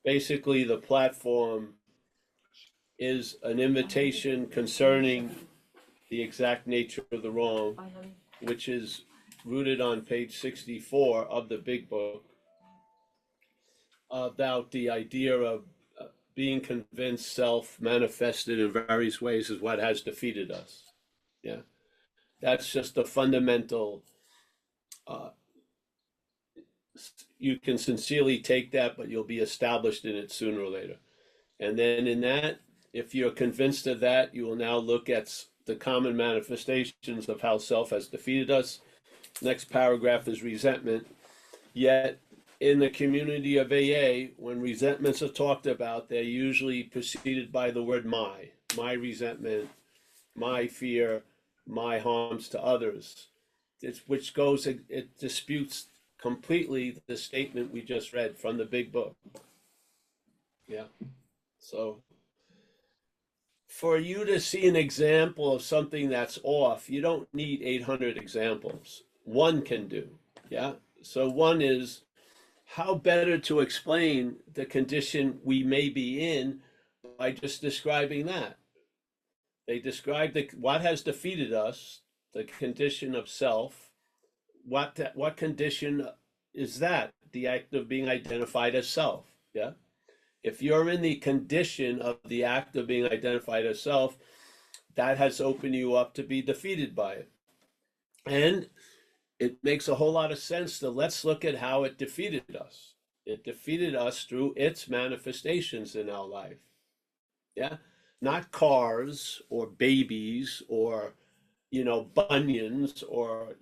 Basically, the platform is an invitation concerning the exact nature of the wrong, which is rooted on page 64 of the big book, about the idea of being convinced self manifested in various ways is what has defeated us. Yeah, that's just a fundamental. Uh, you can sincerely take that, but you'll be established in it sooner or later. And then in that, if you're convinced of that, you will now look at the common manifestations of how self has defeated us. Next paragraph is resentment. Yet in the community of AA, when resentments are talked about, they're usually preceded by the word my resentment, my fear, my harms to others, which goes, it disputes completely the statement we just read from the big book. Yeah. So for you to see an example of something that's off, you don't need 800 examples. One can do. Yeah. So one is, how better to explain the condition we may be in by just describing that. They describe what has defeated us, the condition of self. What condition is that? The act of being identified as self. Yeah. If you're in the condition of the act of being identified as self, that has opened you up to be defeated by it. And it makes a whole lot of sense to let's look at how it defeated us. It defeated us through its manifestations in our life. Yeah. Not cars or babies or, bunions or,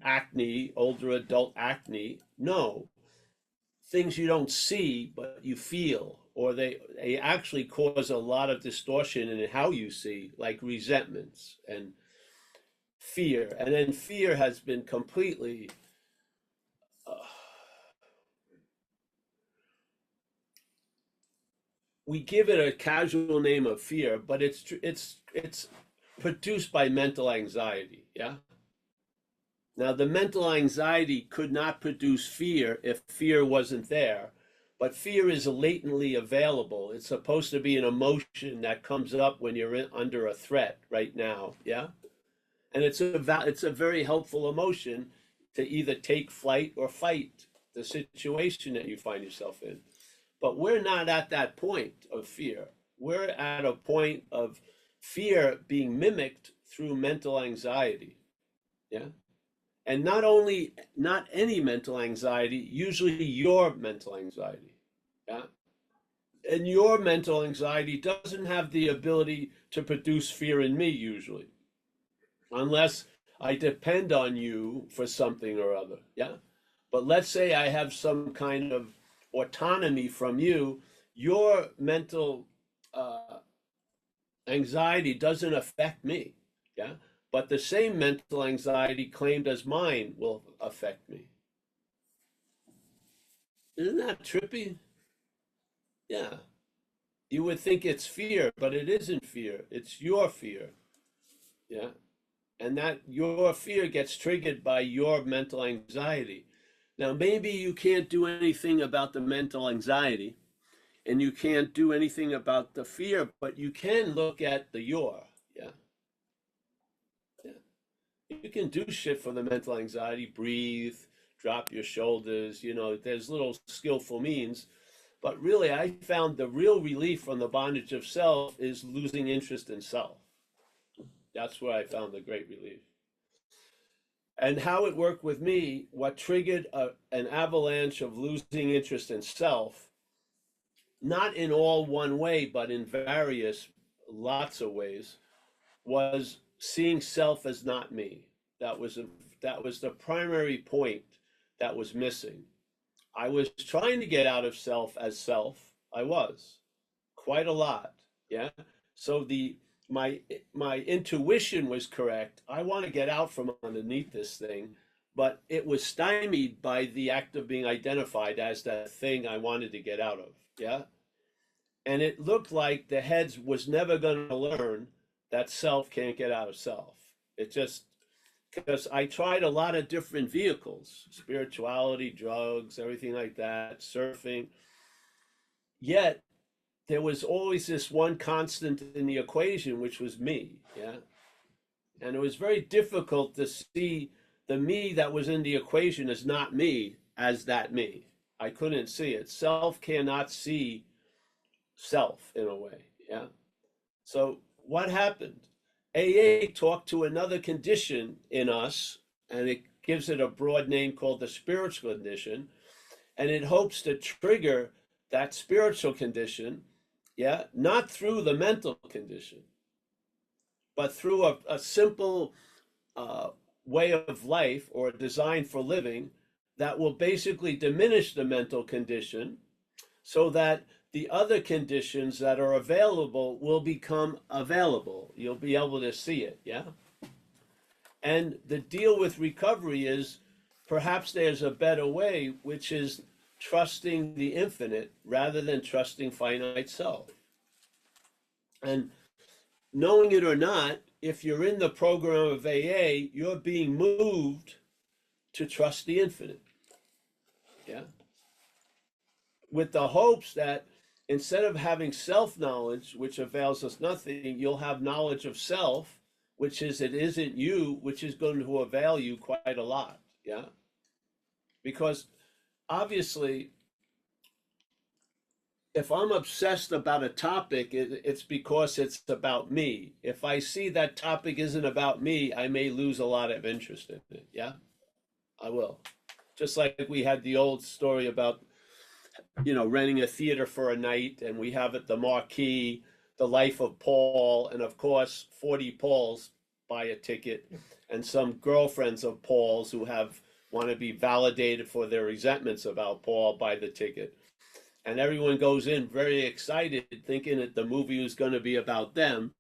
acne, older adult acne. No, things you don't see, but you feel, or they actually cause a lot of distortion in how you see, like resentments and fear. And then fear has been completely uh, we give it a casual name of fear, but it's produced by mental anxiety. Yeah. Now the mental anxiety could not produce fear if fear wasn't there, but fear is latently available. It's supposed to be an emotion that comes up when you're under a threat right now. Yeah. And it's a very helpful emotion to either take flight or fight the situation that you find yourself in. But we're not at that point of fear. We're at a point of fear being mimicked through mental anxiety. Yeah. And not any mental anxiety, usually your mental anxiety. Yeah. And your mental anxiety doesn't have the ability to produce fear in me, usually, unless I depend on you for something or other. Yeah. But let's say I have some kind of autonomy from you, your mental uh, anxiety doesn't affect me. Yeah. But the same mental anxiety claimed as mine will affect me. Isn't that trippy? Yeah. You would think it's fear, but it isn't fear. It's your fear. Yeah. And that your fear gets triggered by your mental anxiety. Now, maybe you can't do anything about the mental anxiety and you can't do anything about the fear, but you can look at the your. Yeah. Yeah. You can do shit for the mental anxiety, breathe, drop your shoulders, there's little skillful means. But really, I found the real relief from the bondage of self is losing interest in self. That's where I found the great relief. And how it worked with me, what triggered an avalanche of losing interest in self, not in all one way, but in various, lots of ways, was seeing self as not me. That was a, that was the primary point that was missing. I was trying to get out of self as self. I was quite a lot. Yeah. So my my intuition was correct. I want to get out from underneath this thing, but it was stymied by the act of being identified as that thing I wanted to get out of. Yeah. And it looked like the heads was never going to learn that self can't get out of self. It just, because I tried a lot of different vehicles, spirituality, drugs, everything like that, surfing. Yet there was always this one constant in the equation, which was me. Yeah. And it was very difficult to see the me that was in the equation as not me, as that me. I couldn't see it. Self cannot see self in a way. Yeah. So what happened? AA talked to another condition in us, and it gives it a broad name called the spiritual condition, and it hopes to trigger that spiritual condition, yeah, not through the mental condition, but through a simple uh, way of life or a design for living that will basically diminish the mental condition so that the other conditions that are available will become available. You'll be able to see it, yeah? And the deal with recovery is perhaps there's a better way, which is trusting the infinite rather than trusting finite self. And knowing it or not, if you're in the program of AA, you're being moved to trust the infinite. Yeah. With the hopes that instead of having self-knowledge, which avails us nothing, you'll have knowledge of self, which is it isn't you, which is going to avail you quite a lot. Yeah. Because obviously, if I'm obsessed about a topic, it's because it's about me. If I see that topic isn't about me, I may lose a lot of interest in it. Yeah, I will. Just like we had the old story about, renting a theater for a night, and we have it the marquee, The Life of Paul, and of course, 40 Pauls buy a ticket, and some girlfriends of Paul's who want to be validated for their resentments about Paul buy the ticket. And everyone goes in very excited, thinking that the movie was going to be about them.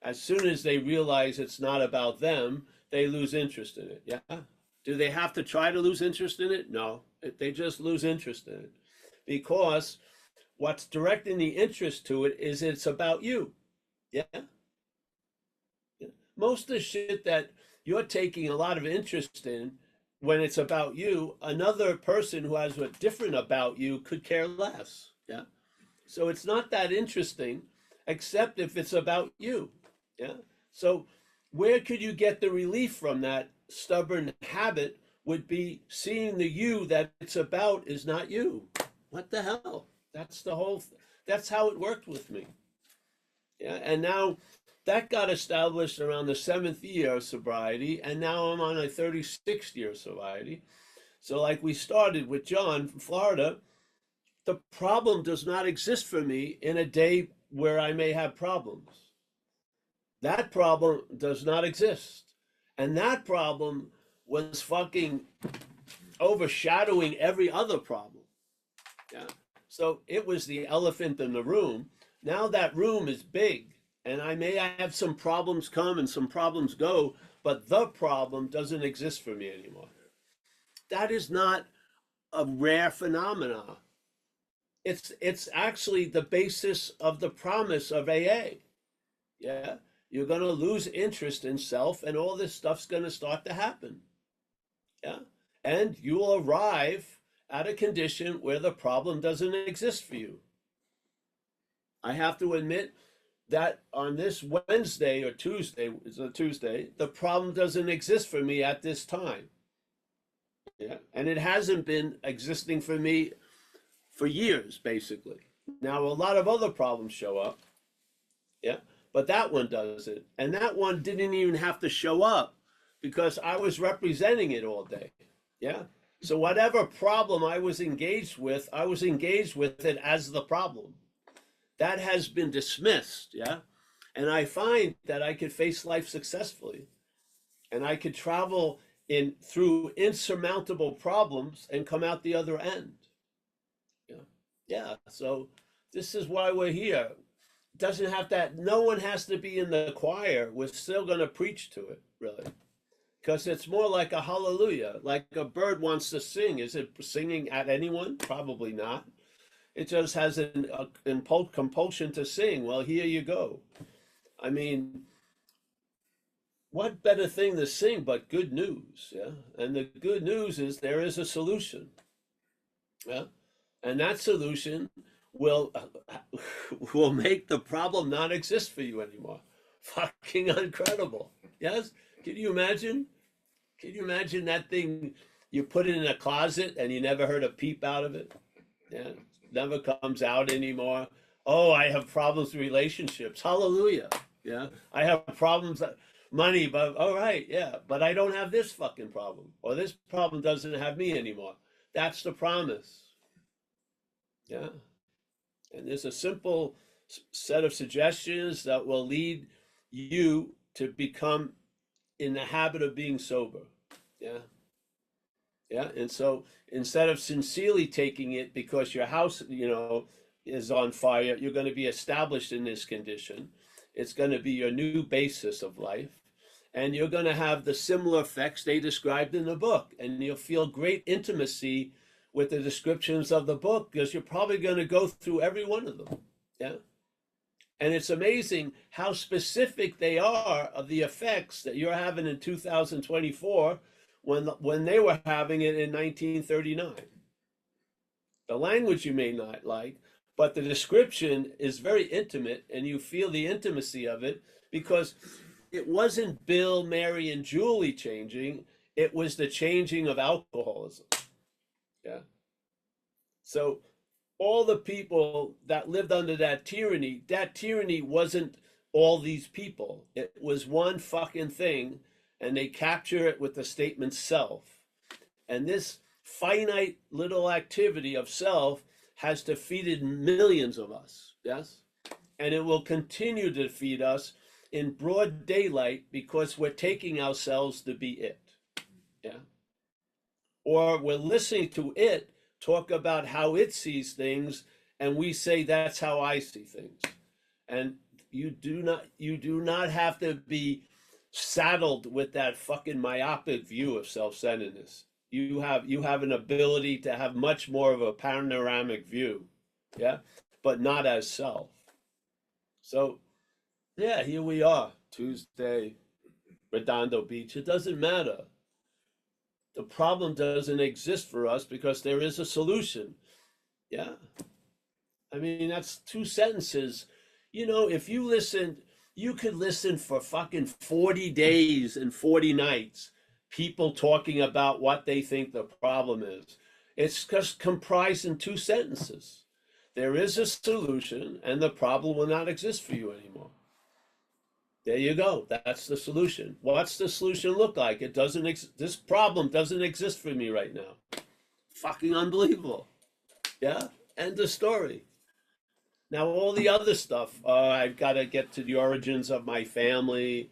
As soon as they realize it's not about them, they lose interest in it. Yeah. Do they have to try to lose interest in it? No. They just lose interest in it. Because what's directing the interest to it is it's about you. Yeah. Yeah. Most of the shit that you're taking a lot of interest in, when it's about you, another person who has a different about you could care less. Yeah. So it's not that interesting, except if it's about you. Yeah. So where could you get the relief from that stubborn habit would be seeing the you that it's about is not you. What the hell? That's how it worked with me. Yeah. And now that got established around the seventh year of sobriety, and now I'm on a 36th year of sobriety. So, like we started with John from Florida, the problem does not exist for me in a day where I may have problems. That problem does not exist. And that problem was fucking overshadowing every other problem. Yeah. So it was the elephant in the room. Now that room is big, and I may have some problems come and some problems go, but the problem doesn't exist for me anymore. That is not a rare phenomenon. It's actually the basis of the promise of AA. Yeah. You're going to lose interest in self, and all this stuff's going to start to happen. Yeah. And you will arrive at a condition where the problem doesn't exist for you. I have to admit that on this Wednesday or Tuesday, it's a Tuesday, the problem doesn't exist for me at this time. Yeah. And it hasn't been existing for me for years, basically. Now, a lot of other problems show up. Yeah. But that one doesn't. And that one didn't even have to show up because I was representing it all day. Yeah. So whatever problem I was engaged with it as the problem. That has been dismissed. Yeah. And I find that I could face life successfully. And I could travel through insurmountable problems and come out the other end. Yeah. Yeah. So this is why we're here. Doesn't have that, no one has to be in the choir. We're still going to preach to it, really. Because it's more like a hallelujah, like a bird wants to sing. Is it singing at anyone? Probably not. It just has an compulsion to sing. Well, here you go. I mean, what better thing to sing but good news? Yeah. And the good news is there is a solution. Yeah. And that solution will will make the problem not exist for you anymore. Fucking incredible. Yes? Can you imagine? Can you imagine that thing you put it in a closet and you never heard a peep out of it? Yeah. Never comes out anymore. Oh, I have problems with relationships. Hallelujah. Yeah. I have problems money, but all right, yeah. But I don't have this fucking problem. Or this problem doesn't have me anymore. That's the promise. Yeah. And there's a simple set of suggestions that will lead you to become in the habit of being sober. Yeah. Yeah. And so instead of sincerely taking it because your house, is on fire, you're going to be established in this condition. It's going to be your new basis of life. And you're going to have the similar effects they described in the book. And you'll feel great intimacy with the descriptions of the book because you're probably going to go through every one of them. Yeah. And it's amazing how specific they are of the effects that you're having in 2024 when they were having it in 1939. The language you may not like, but the description is very intimate, and you feel the intimacy of it because it wasn't Bill, Mary, and Julie changing. It was the changing of alcoholism. Yeah. So all the people that lived under that tyranny wasn't all these people. It was one fucking thing, and they capture it with the statement self. And this finite little activity of self has defeated millions of us, yes? And it will continue to defeat us in broad daylight because we're taking ourselves to be it, yeah? Or we're listening to it talk about how it sees things, and we say that's how I see things. And you do not have to be saddled with that fucking myopic view of self-centeredness. You have an ability to have much more of a panoramic view, yeah, but not as self. So yeah, here we are, Tuesday, Redondo Beach. It doesn't matter. The problem doesn't exist for us because there is a solution. Yeah. I mean, that's two sentences. If you listened, you could listen for fucking 40 days and 40 nights, people talking about what they think the problem is. It's just comprised in two sentences. There is a solution, and the problem will not exist for you anymore. There you go. That's the solution. What's the solution look like? This problem doesn't exist for me right now. Fucking unbelievable. Yeah? End of story. Now, all the other stuff, I've got to get to the origins of my family,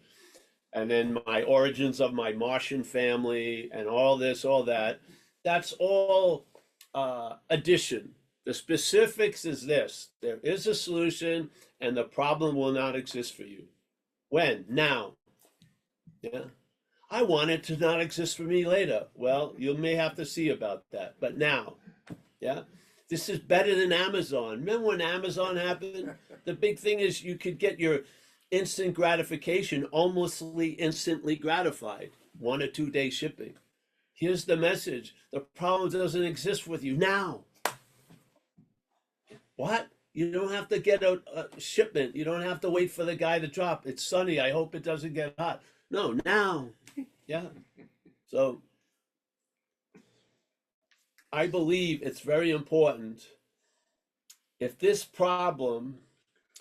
and then my origins of my Martian family, and all this, all that. That's all addition. The specifics is this: there is a solution, and the problem will not exist for you. When? Now. Yeah. I want it to not exist for me later. Well, you may have to see about that, but now. Yeah. This is better than Amazon. Remember when Amazon happened? The big thing is you could get your instant gratification, almost instantly gratified, 1 or 2 day shipping. Here's the message: the problem doesn't exist with you now. What? You don't have to get a shipment. You don't have to wait for the guy to drop. It's sunny. I hope it doesn't get hot. No, now. Yeah. So I believe it's very important. If this problem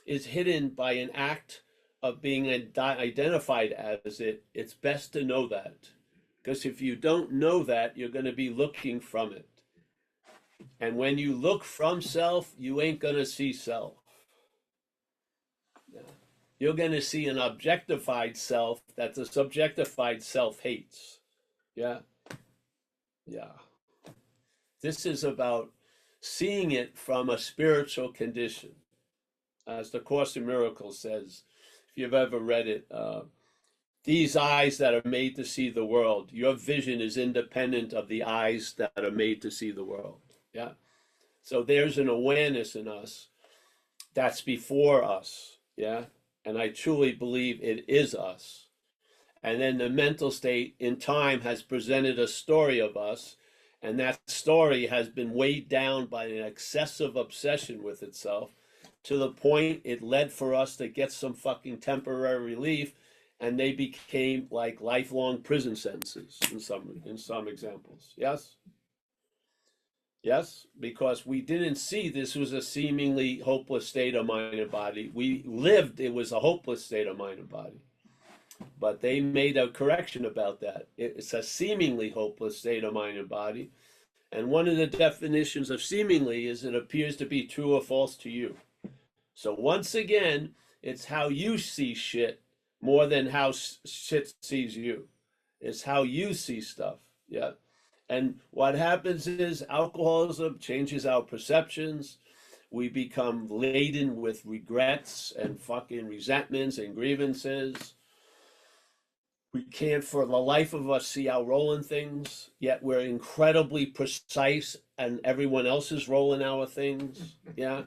is hidden by an act of being identified as it, it's best to know that. Because if you don't know that, you're going to be looking from it. And when you look from self, you ain't going to see self. Yeah. You're going to see an objectified self that the subjectified self hates. Yeah. Yeah. This is about seeing it from a spiritual condition. As the Course in Miracles says, if you've ever read it, these eyes that are made to see the world, your vision is independent of the eyes that are made to see the world. Yeah. So there's an awareness in us that's before us. Yeah. And I truly believe it is us. And then the mental state in time has presented a story of us. And that story has been weighed down by an excessive obsession with itself to the point it led for us to get some fucking temporary relief, and they became like lifelong prison sentences in some examples. Yes? Yes, because we didn't see this was a seemingly hopeless state of mind and body. We lived it was a hopeless state of mind and body. But they made a correction about that. It's a seemingly hopeless state of mind and body. And one of the definitions of seemingly is it appears to be true or false to you. So once again, it's how you see shit more than how shit sees you. It's how you see stuff. Yeah. And what happens is alcoholism changes our perceptions. We become laden with regrets and fucking resentments and grievances. We can't for the life of us see our role in things, yet we're incredibly precise and everyone else is rolling our things. Yeah.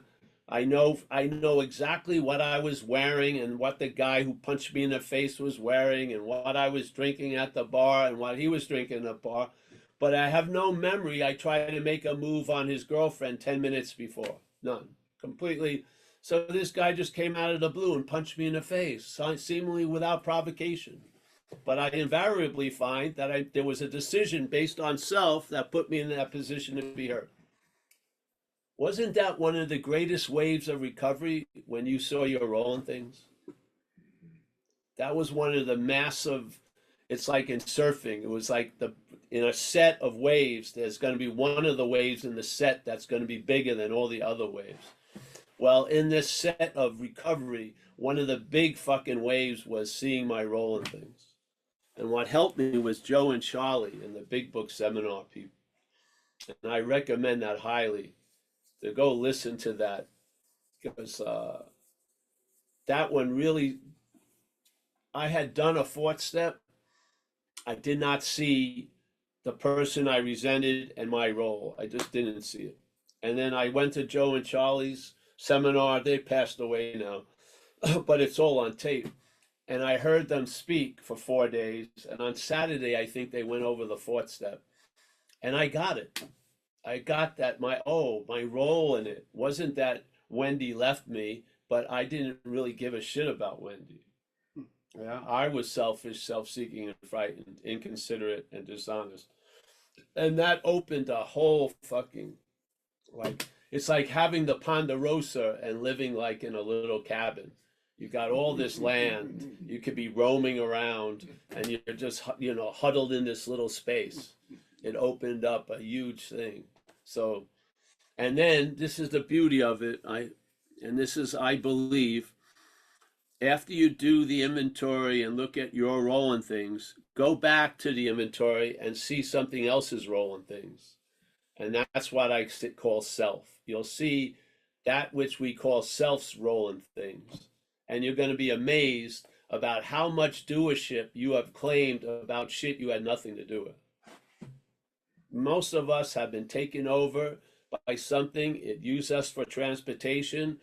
I know exactly what I was wearing and what the guy who punched me in the face was wearing and what I was drinking at the bar and what he was drinking at the bar. But I have no memory. I tried to make a move on his girlfriend 10 minutes before. None. Completely. So this guy just came out of the blue and punched me in the face, seemingly without provocation. But I invariably find that there was a decision based on self that put me in that position to be hurt. Wasn't that one of the greatest waves of recovery when you saw your role in things? That was one of the massive, it's like in surfing. It was like in a set of waves, there's going to be one of the waves in the set that's going to be bigger than all the other waves. Well, in this set of recovery, one of the big fucking waves was seeing my role in things. And what helped me was Joe and Charlie and the Big Book Seminar people. And I recommend that highly to go listen to that, because that one really, I had done a fourth step. I did not see the person I resented and my role. I just didn't see it. And then I went to Joe and Charlie's seminar. They passed away now, but it's all on tape. And I heard them speak for 4 days. And on Saturday, I think they went over the fourth step. And I got it. I got that my role in it wasn't that Wendy left me, but I didn't really give a shit about Wendy. Yeah, I was selfish, self-seeking, and frightened, inconsiderate, and dishonest. And that opened a whole fucking, it's like having the Ponderosa and living like in a little cabin. You got all this land, you could be roaming around, and you're just, huddled in this little space. It opened up a huge thing. So, and then this is the beauty of it. I believe, after you do the inventory and look at your role in things, go back to the inventory and see something else's role in things. And that's what I call self. You'll see that which we call self's role in things. And you're going to be amazed about how much doership you have claimed about shit you had nothing to do with. Most of us have been taken over by something. It uses us for transportation,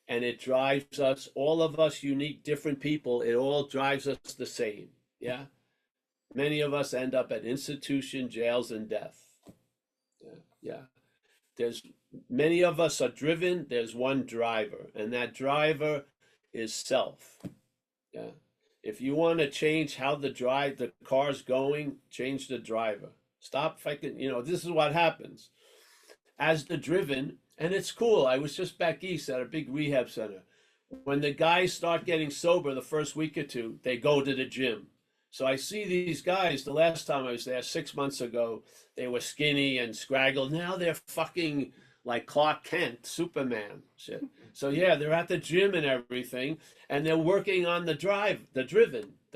and it drives us, all of us unique, different people, it all drives us the same. Yeah. Many of us end up at institution, jails, and death. Yeah. Many of us are driven. There's one driver, and that driver is self. Yeah. If you want to change how the car's going, change the driver. Stop fucking, this is what happens. As the driven, and it's cool. I was just back east at a big rehab center. When the guys start getting sober the first week or two, they go to the gym. So I see these guys, the last time I was there 6 months ago, they were skinny and scraggled. Now they're fucking like Clark Kent, Superman shit. So yeah, they're at the gym and everything, and they're working on the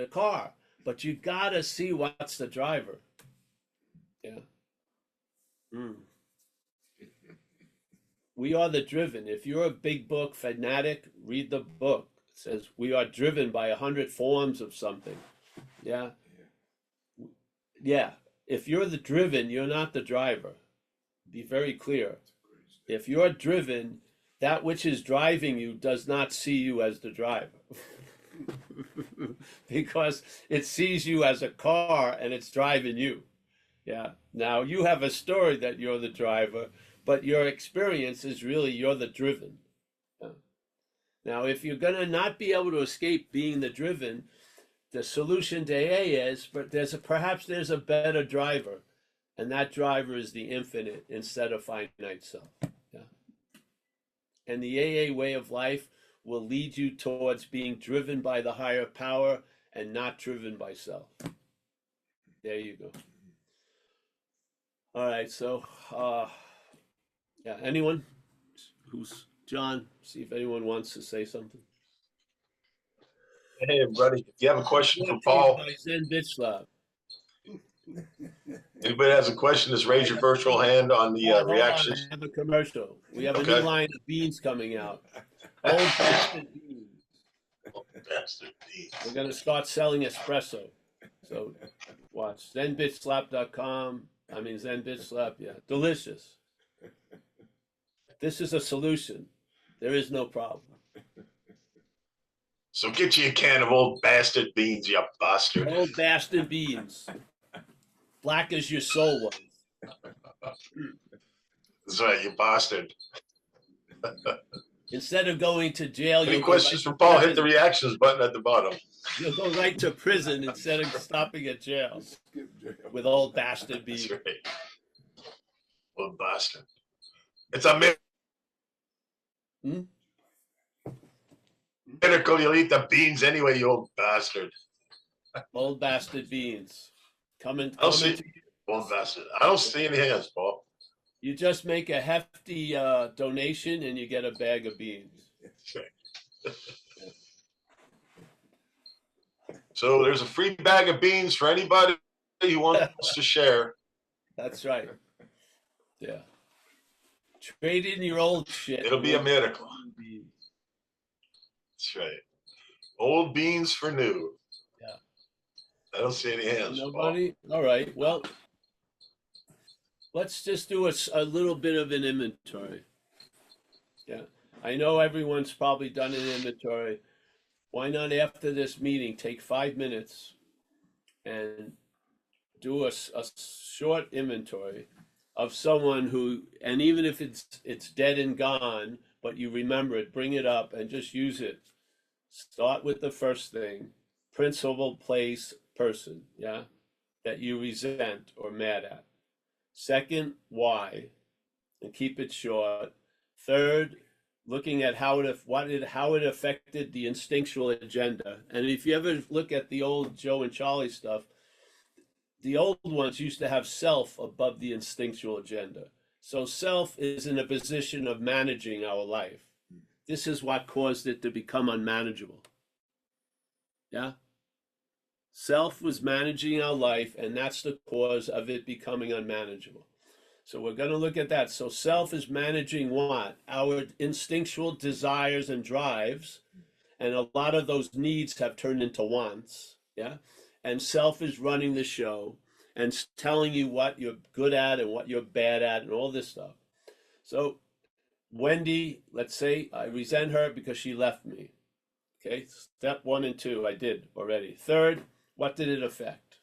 car. But you gotta see what's the driver. Yeah. We are the driven. If you're a big book fanatic, read the book. It says we are driven by 100 forms of something. Yeah. Yeah. If you're the driven, you're not the driver. Be very clear. If you're driven, that which is driving you does not see you as the driver. Because it sees you as a car and it's driving you. Yeah. Now you have a story that you're the driver, but your experience is really you're the driven. Yeah. Now, if you're gonna not be able to escape being the driven, the solution to AA is, but perhaps there's a better driver, and that driver is the infinite instead of finite self. Yeah. And the AA way of life will lead you towards being driven by the higher power and not driven by self. There you go. All right, so yeah, anyone who's John, see if anyone wants to say something. Hey, everybody. If you have a question for Brought to you Paul, by Zen Bitch Lab. anybody has a question, just raise your virtual hand on the Hold on, reactions. I have a commercial. We have a Okay. new line of beans coming out. Old bastard beans. Bastard. We're gonna start selling espresso. So watch zenbitchslap.com. I mean zenbitchslap, yeah. Delicious. This is a solution. There is no problem. So get you a can of old bastard beans, you bastard. Old bastard beans. Black as your soul was. That's right, you bastard. Instead of going to jail, Any you'll questions go for Paul? right Hit the reactions button at the bottom. You'll go right to prison instead of stopping at jail with old bastard beans. That's right. Old bastard. It's a miracle. You'll eat the beans anyway, you old bastard. Old bastard beans. Old bastard. I don't see any hands, Paul. You just make a hefty donation and you get a bag of beans. So there's a free bag of beans for anybody who wants to share. That's right. Yeah. Trade in your old shit. It'll be a miracle. That's right. Old beans for new. Yeah. I don't see any hands. Nobody? Paul. All right. Well, let's just do a little bit of an inventory. Yeah. I know everyone's probably done an inventory. Why not after this meeting take 5 minutes and do a short inventory of someone who, and even if it's dead and gone, but you remember it, bring it up and just use it. Start with the first thing, principle, place, person, yeah, that you resent or mad at. Second, why, and keep it short. Third, looking at how it affected the instinctual agenda. And if you ever look at the old Joe and Charlie stuff, the old ones used to have self above the instinctual agenda. So self is in a position of managing our life. This is what caused it to become unmanageable. Yeah? Self was managing our life, and that's the cause of it becoming unmanageable. So we're going to look at that. So self is managing what? Our instinctual desires and drives, and a lot of those needs have turned into wants. Yeah? And self is running the show and telling you what you're good at and what you're bad at and all this stuff. So Wendy, let's say I resent her because she left me. Okay, step 1 and 2, I did already. Third, what did it affect?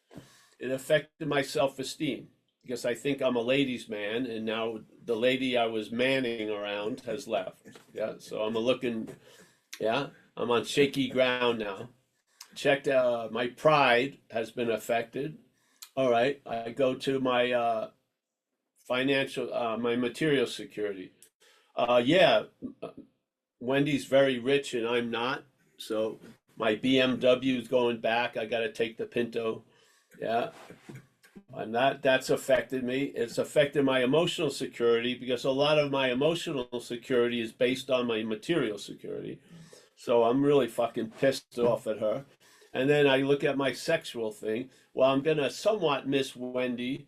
It affected my self-esteem because I think I'm a ladies' man, and now the lady I was manning around has left. Yeah, so I'm I'm on shaky ground now. Checked, my pride has been affected. All right, I go to my my material security. Wendy's very rich and I'm not. So my BMW is going back. I got to take the Pinto. Yeah. And that's affected me. It's affected my emotional security because a lot of my emotional security is based on my material security. So I'm really fucking pissed off at her. And then I look at my sexual thing. Well, I'm going to somewhat miss Wendy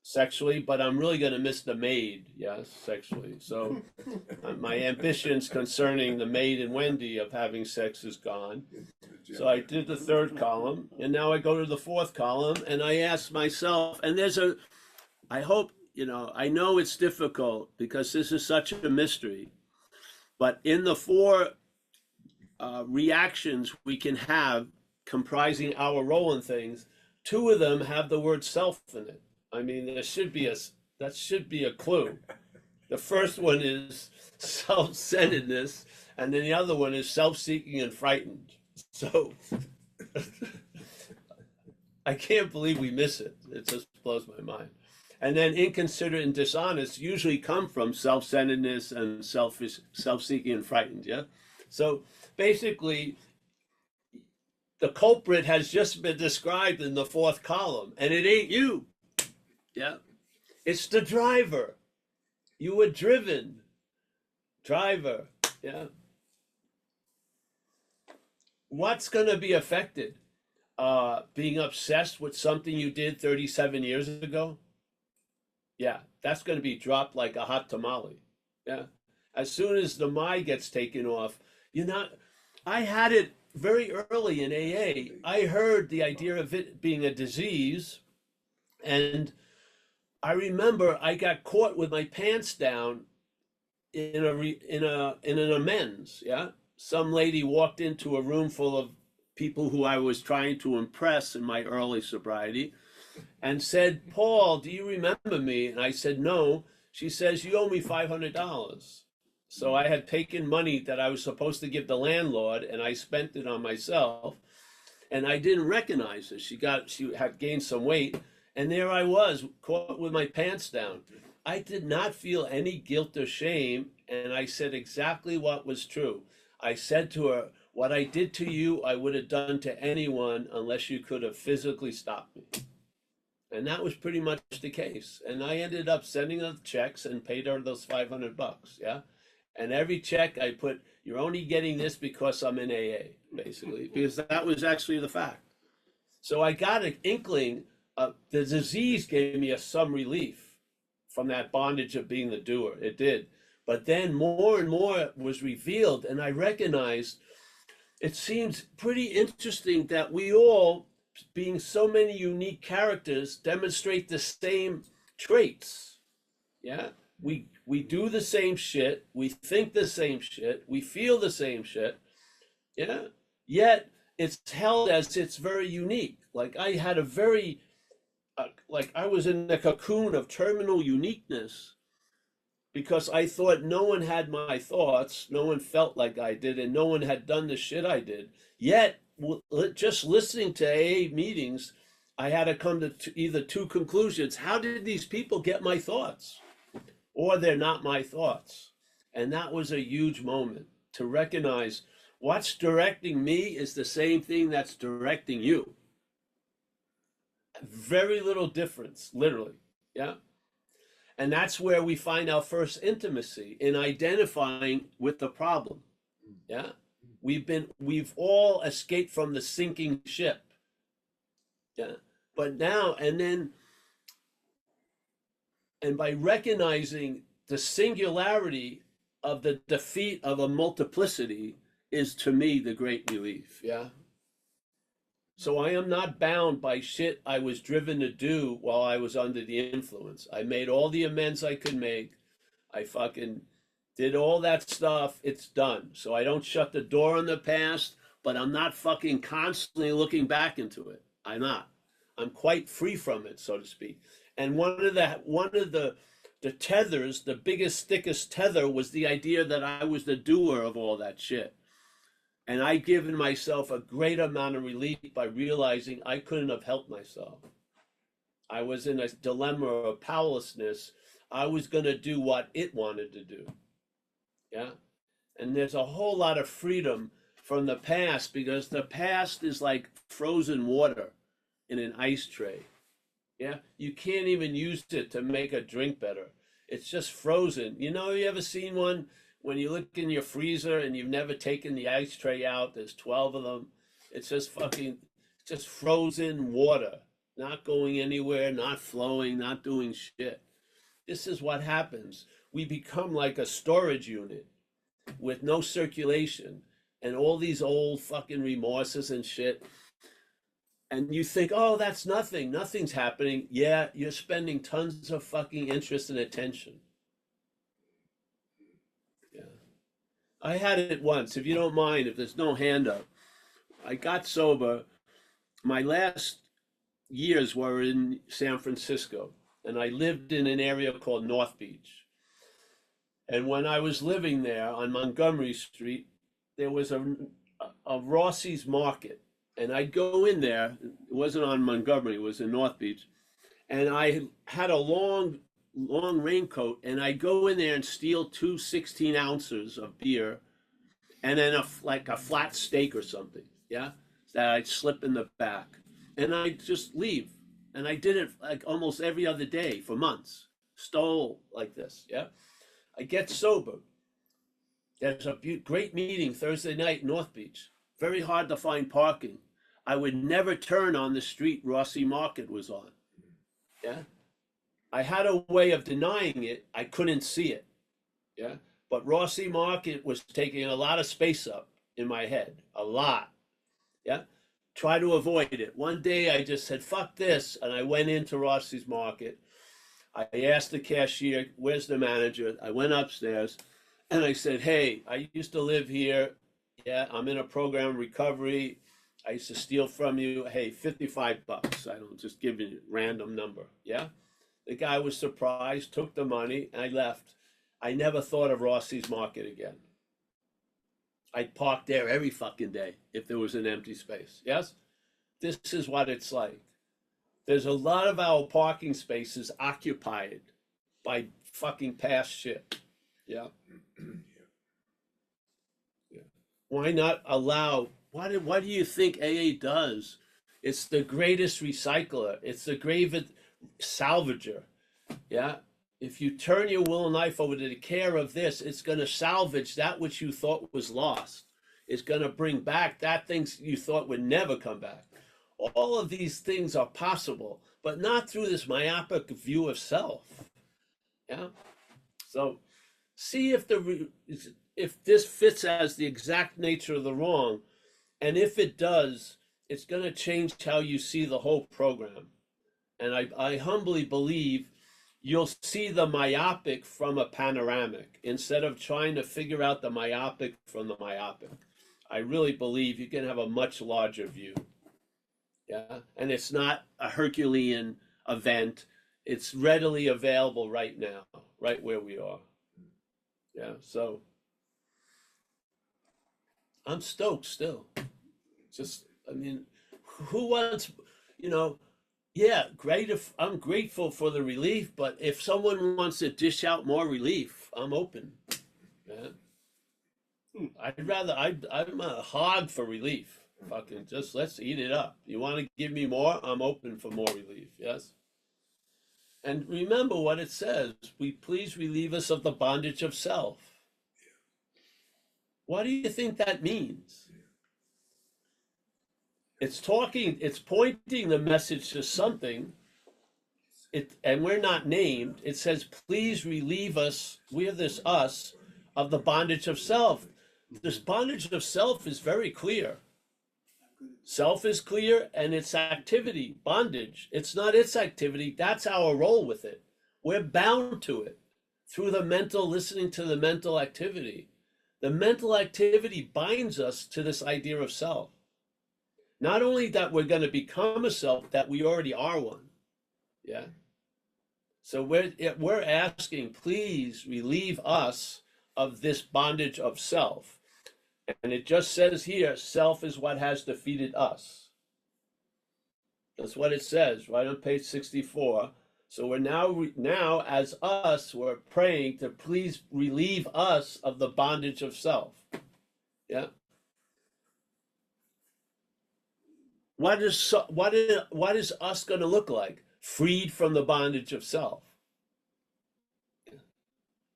sexually, but I'm really going to miss the maid, yes, sexually. So my ambitions concerning the maid and Wendy of having sex is gone. So I did the third column, and now I go to the fourth column, and I ask myself, and I hope, I know it's difficult because this is such a mystery, but in the 4 reactions we can have comprising our role in things, 2 of them have the word self in it. I mean, that should be a clue. The first one is self-centeredness, and then the other one is self-seeking and frightened. So I can't believe we miss it. It just blows my mind. And then inconsiderate and dishonest usually come from self-centeredness and self-seeking and frightened. Yeah. So basically, the culprit has just been described in the fourth column, and it ain't you. Yeah. It's the driver. You were driven. Driver. Yeah. What's going to be affected? Being obsessed with something you did 37 years ago? Yeah, that's going to be dropped like a hot tamale. Yeah. As soon as the my gets taken off, you're not. I had it very early in AA. I heard the idea of it being a disease, and I remember I got caught with my pants down in an amends. Yeah, some lady walked into a room full of people who I was trying to impress in my early sobriety, and said, "Paul, do you remember me?" And I said, "No." She says, "You owe me $500." So I had taken money that I was supposed to give the landlord, and I spent it on myself, and I didn't recognize her. She had gained some weight, and there I was, caught with my pants down. I did not feel any guilt or shame, and I said exactly what was true. I said to her, "What I did to you, I would have done to anyone unless you could have physically stopped me." And that was pretty much the case. And I ended up sending her checks and paid her those $500. Yeah. And every check I put, "You're only getting this because I'm in AA," basically, because that was actually the fact. So I got an inkling of the disease gave me some relief from that bondage of being the doer. It did. But then more and more was revealed, and I recognized it seems pretty interesting that we all, being so many unique characters, demonstrate the same traits. Yeah, we do the same shit, we think the same shit, we feel the same shit. Yeah, yet it's held as it's very unique. Like I had a very like I was in the cocoon of terminal uniqueness because I thought no one had my thoughts, no one felt like I did, and no one had done the shit I did. Yet, just listening to AA meetings, I had to come to either two conclusions. How did these people get my thoughts? Or they're not my thoughts. And that was a huge moment to recognize what's directing me is the same thing that's directing you. Very little difference, literally. Yeah. And that's where we find our first intimacy in identifying with the problem. Yeah. We've all escaped from the sinking ship. Yeah. But now, and by recognizing the singularity of the defeat of a multiplicity is to me the great relief. Yeah. So I am not bound by shit I was driven to do while I was under the influence. I made all the amends I could make. I fucking did all that stuff. It's done. So I don't shut the door on the past, but I'm not fucking constantly looking back into it. I'm not. I'm quite free from it, so to speak. And one of the tethers, the biggest, thickest tether was the idea that I was the doer of all that shit. And I given myself a great amount of relief by realizing I couldn't have helped myself. I was in a dilemma of powerlessness. I was going to do what it wanted to do. Yeah. And there's a whole lot of freedom from the past because the past is like frozen water in an ice tray. Yeah. You can't even use it to make a drink better. It's just frozen. You know, you ever seen one when you look in your freezer and you've never taken the ice tray out? There's 12 of them. It's just fucking, just frozen water, not going anywhere, not flowing, not doing shit. This is what happens. We become like a storage unit with no circulation and all these old fucking remorses and shit. And you think, oh, that's nothing. Nothing's happening. Yeah, you're spending tons of fucking interest and attention. Yeah. I had it once, if you don't mind, if there's no hand up. I got sober. My last years were in San Francisco. and I lived in an area called North Beach. And when I was living there on Montgomery Street, there was a Rossi's Market. And I'd go in there, it wasn't on Montgomery, it was in North Beach. And I had a long, long raincoat, and I'd go in there and steal two 16 ounces of beer and then like a flat steak or something, yeah, that I'd slip in the back. And I'd just leave. And I did it like almost every other day for months. Stole like this, yeah. I get sober. There's a great meeting Thursday night in North Beach. Very hard to find parking. I would never turn on the street Rossi Market was on. Yeah. I had a way of denying it. I couldn't see it. Yeah. But Rossi Market was taking a lot of space up in my head. A lot. Yeah. Try to avoid it. One day I just said, fuck this. And I went into Rossi's Market. I asked the cashier, where's the manager? I went upstairs and I said, hey, I used to live here. Yeah, I'm in a program of recovery. I used to steal from you. Hey, 55 bucks. I don't just give you a random number. Yeah. The guy was surprised, took the money, and I left. I never thought of Rossi's Market again. I'd park there every fucking day if there was an empty space. Yes? This is what it's like. There's a lot of our parking spaces occupied by fucking past shit. Yeah. Yeah. Why not allow? What do you think AA does? It's the greatest recycler. It's the greatest salvager. Yeah. If you turn your willow knife over to the care of this, it's going to salvage that which you thought was lost. It's going to bring back that things you thought would never come back. All of these things are possible, but not through this myopic view of self. Yeah. So see if this fits as the exact nature of the wrong, and if it does, it's going to change how you see the whole program. And I humbly believe you'll see the myopic from a panoramic instead of trying to figure out the myopic from the myopic. I really believe you can have a much larger view. Yeah, and it's not a Herculean event. It's readily available right now, right where we are. Yeah, so I'm stoked still. Just, I mean, who wants, you know, yeah, great if I'm grateful for the relief, but if someone wants to dish out more relief, I'm open. Yeah. I'm a hog for relief. Fucking just let's eat it up. You want to give me more? I'm open for more relief. Yes. And remember what it says. We please relieve us of the bondage of self. What do you think that means? It's pointing the message to something. And we're not named. It says, please relieve us, we're this us, of the bondage of self. This bondage of self is very clear. Self is clear, and its activity, bondage, it's not its activity, that's our role with it. We're bound to it through the mental, listening to the mental activity. The mental activity binds us to this idea of self. Not only that we're going to become a self, that we already are one. Yeah. So we're asking, please relieve us of this bondage of self. And it just says here, self is what has defeated us. That's what it says right on page 64. So we're now as us, we're praying to please relieve us of the bondage of self. Yeah. What is us going to look like? Freed from the bondage of self.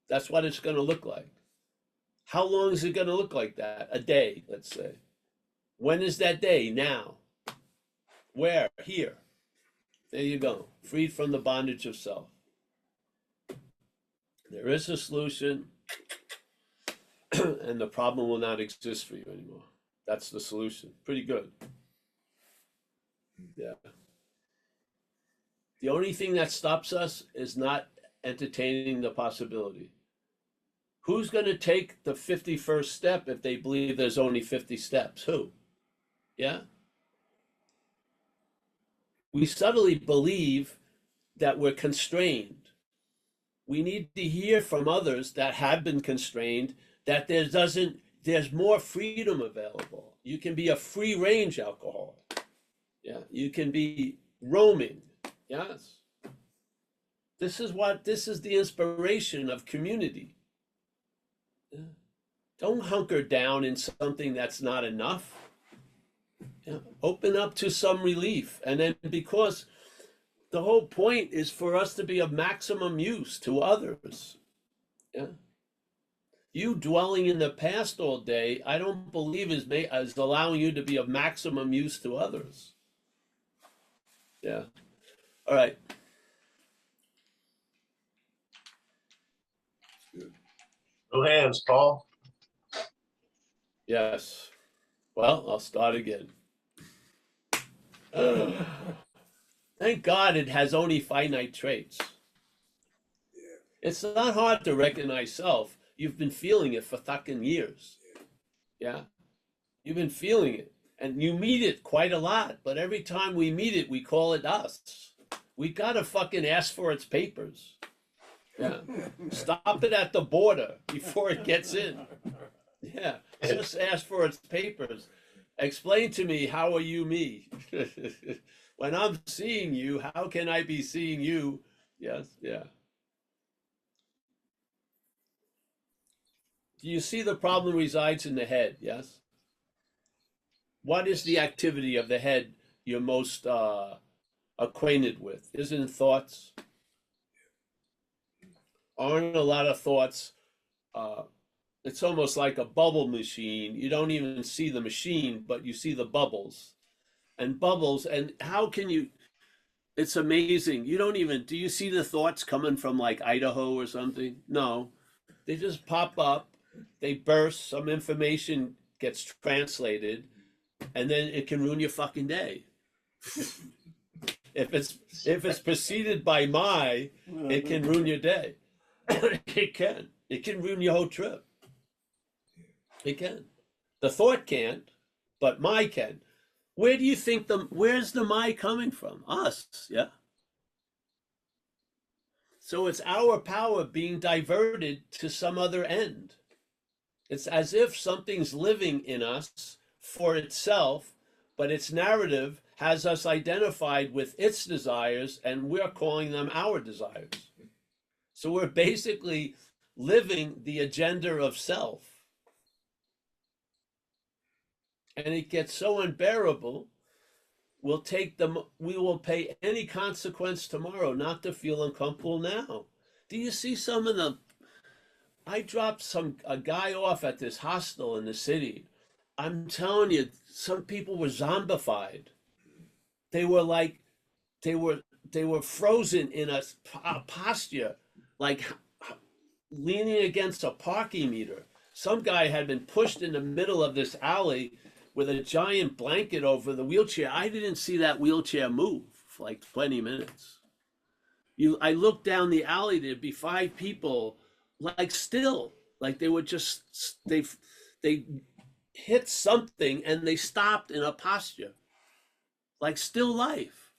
That's what it's going to look like. How long is it going to look like that? A day, let's say. When is that day? Now. Where? Here. There you go. Freed from the bondage of self. There is a solution, and the problem will not exist for you anymore. That's the solution. Pretty good. Yeah. The only thing that stops us is not entertaining the possibility. Who's going to take the 51st step if they believe there's only 50 steps? Who? Yeah? We subtly believe that we're constrained. We need to hear from others that have been constrained that there's more freedom available. You can be a free range alcoholic. Yeah, you can be roaming. Yes. This is the inspiration of community. Yeah. Don't hunker down in something that's not enough. Yeah. Open up to some relief. And then, because the whole point is for us to be of maximum use to others. Yeah. You dwelling in the past all day, I don't believe is allowing you to be of maximum use to others. Yeah. All right. No hands, Paul. Yes. Well, I'll start again. Thank God it has only finite traits. It's not hard to recognize self. You've been feeling it for fucking years. Yeah. You've been feeling it. And you meet it quite a lot. But every time we meet it, we call it us. We gotta fucking ask for its papers. Yeah. Stop it at the border before it gets in. Yeah. Just ask for its papers. Explain to me, how are you me? When I'm seeing you, how can I be seeing you? Yes, yeah. Do you see the problem resides in the head? Yes. What is the activity of the head you're most acquainted with? Isn't thoughts? Aren't a lot of thoughts? Uh, it's almost like a bubble machine. You don't even see the machine, but you see the bubbles and bubbles. And how can you? It's amazing. You don't even, do you see the thoughts coming from like Idaho or something? No, they just pop up, they burst, some information gets translated, and then it can ruin your fucking day. If it's preceded by my, it can ruin your day. It can. It can ruin your whole trip. It can. The thought can't, but my can. Where do you think where's the my coming from? Us, yeah. So it's our power being diverted to some other end. It's as if something's living in us for itself, but its narrative has us identified with its desires, and we're calling them our desires. So we're basically living the agenda of self. And it gets so unbearable, we will pay any consequence tomorrow not to feel uncomfortable now. Do you see some of the I dropped a guy off at this hostel in the city. I'm telling you, some people were zombified. They were like they were they were frozen in a posture, like leaning against a parking meter. Some guy had been pushed in the middle of this alley with a giant blanket over the wheelchair. I didn't see that wheelchair move for like 20 minutes. I looked down the alley, there'd be 5 people, like still, like they were just they hit something and they stopped in a posture, like still life.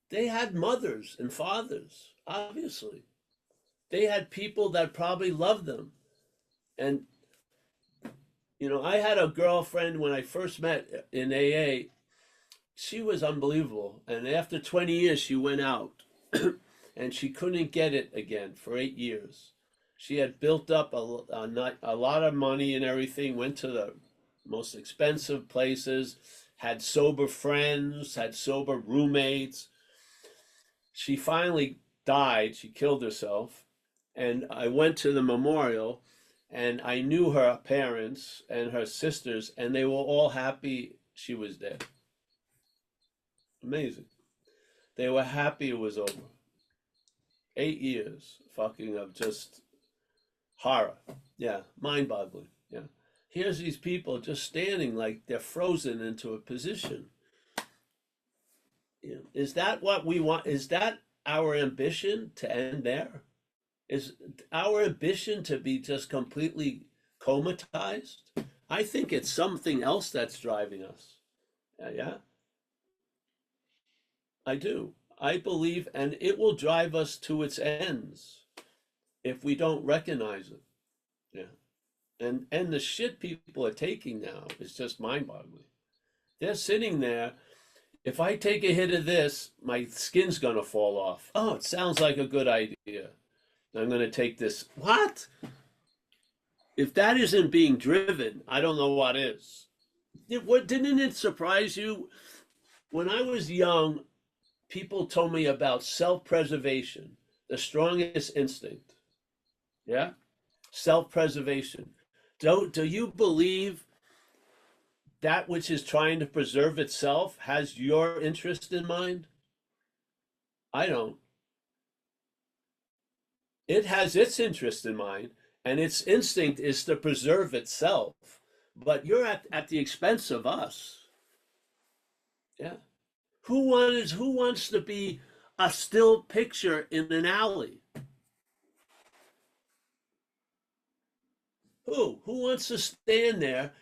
They had mothers and fathers, obviously. They had people that probably loved them. And I had a girlfriend when I first met in AA. She was unbelievable. And after 20 years, she went out and she couldn't get it again for 8 years. She had built up a lot of money and everything, went to the most expensive places, had sober friends, had sober roommates. She finally died. She killed herself. And I went to the memorial and I knew her parents and her sisters, and they were all happy she was dead. Amazing. They were happy it was over. 8 years fucking of just horror. Yeah, mind-boggling. Yeah. Here's these people just standing like they're frozen into a position. Is that what we want? Is that our ambition to end there? Is our ambition to be just completely comatized? I think it's something else that's driving us. Yeah. I do. I believe, and it will drive us to its ends if we don't recognize it. Yeah. And the shit people are taking now is just mind-boggling. They're sitting there. If I take a hit of this, my skin's gonna fall off. Oh, it sounds like a good idea. I'm gonna take this. What? If that isn't being driven, I don't know what is. Didn't it surprise you? When I was young, people told me about self-preservation, the strongest instinct. Yeah? Self-preservation. Do you believe that which is trying to preserve itself has your interest in mind? I don't. It has its interest in mind, and its instinct is to preserve itself. But you're at the expense of us. Yeah. Who wants to be a still picture in an alley? Who wants to stand there,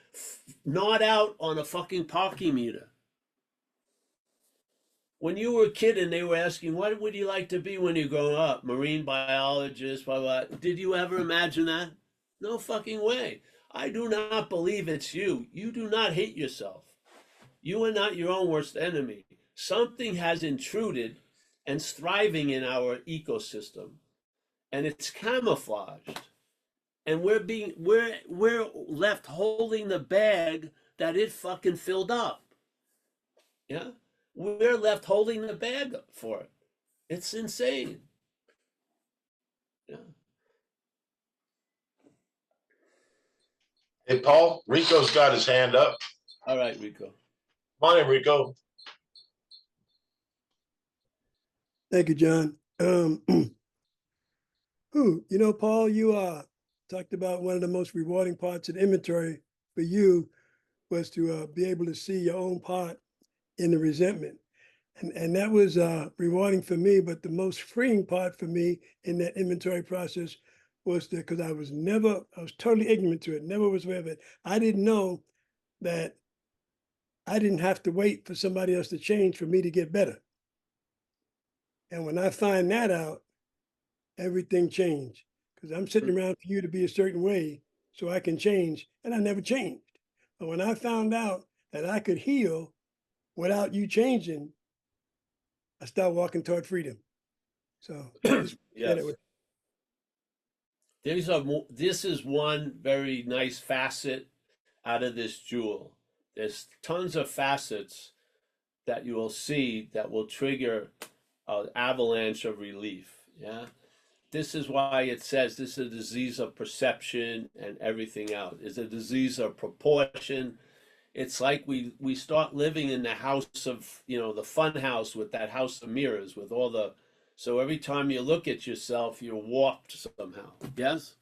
nod out on a fucking parking meter? When you were a kid and they were asking, what would you like to be when you grow up? Marine biologist, blah, blah. Did you ever imagine that? No fucking way. I do not believe it's you. You do not hate yourself. You are not your own worst enemy. Something has intruded and is thriving in our ecosystem, and it's camouflaged. And we're left holding the bag that it fucking filled up. Yeah? We're left holding the bag up for it. It's insane. Yeah. Hey, Paul, Rico's got his hand up. All right, Rico. Come on in, Rico. Thank you, John. Paul, you talked about one of the most rewarding parts of the inventory for you was to be able to see your own part in the resentment. And that was rewarding for me, but the most freeing part for me in that inventory process was because I was totally ignorant to it, never was aware of it. I didn't know that I didn't have to wait for somebody else to change for me to get better. And when I find that out, everything changed because I'm sitting around for you to be a certain way so I can change, and I never changed. But when I found out that I could heal without you changing, I started walking toward freedom. So Yes. This is one very nice facet out of this jewel. There's tons of facets that you will see that will trigger an avalanche of relief. Yeah. This is why it says this is a disease of perception and everything else. It's a disease of proportion. It's like we start living in the house of, the fun house with that house of mirrors with all the, so every time you look at yourself, you're warped somehow. Yes?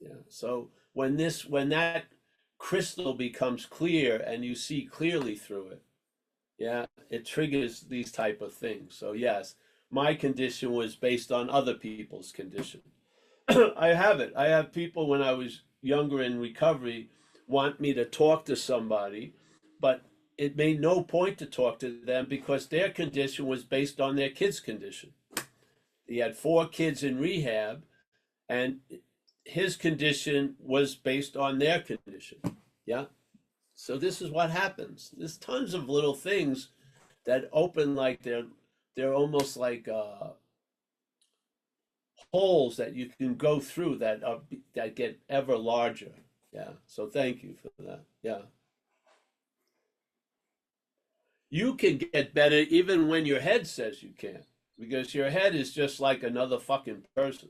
Yeah. So when that crystal becomes clear and you see clearly through it, yeah, it triggers these type of things. So yes, my condition was based on other people's condition. I have it. I have people when I was younger in recovery want me to talk to somebody, but it made no point to talk to them because their condition was based on their kid's condition. He had 4 kids in rehab, and his condition was based on their condition. Yeah. So this is what happens. There's tons of little things that open like they're almost like holes that you can go through that get ever larger. Yeah. So thank you for that. Yeah. You can get better even when your head says you can't, because your head is just like another fucking person.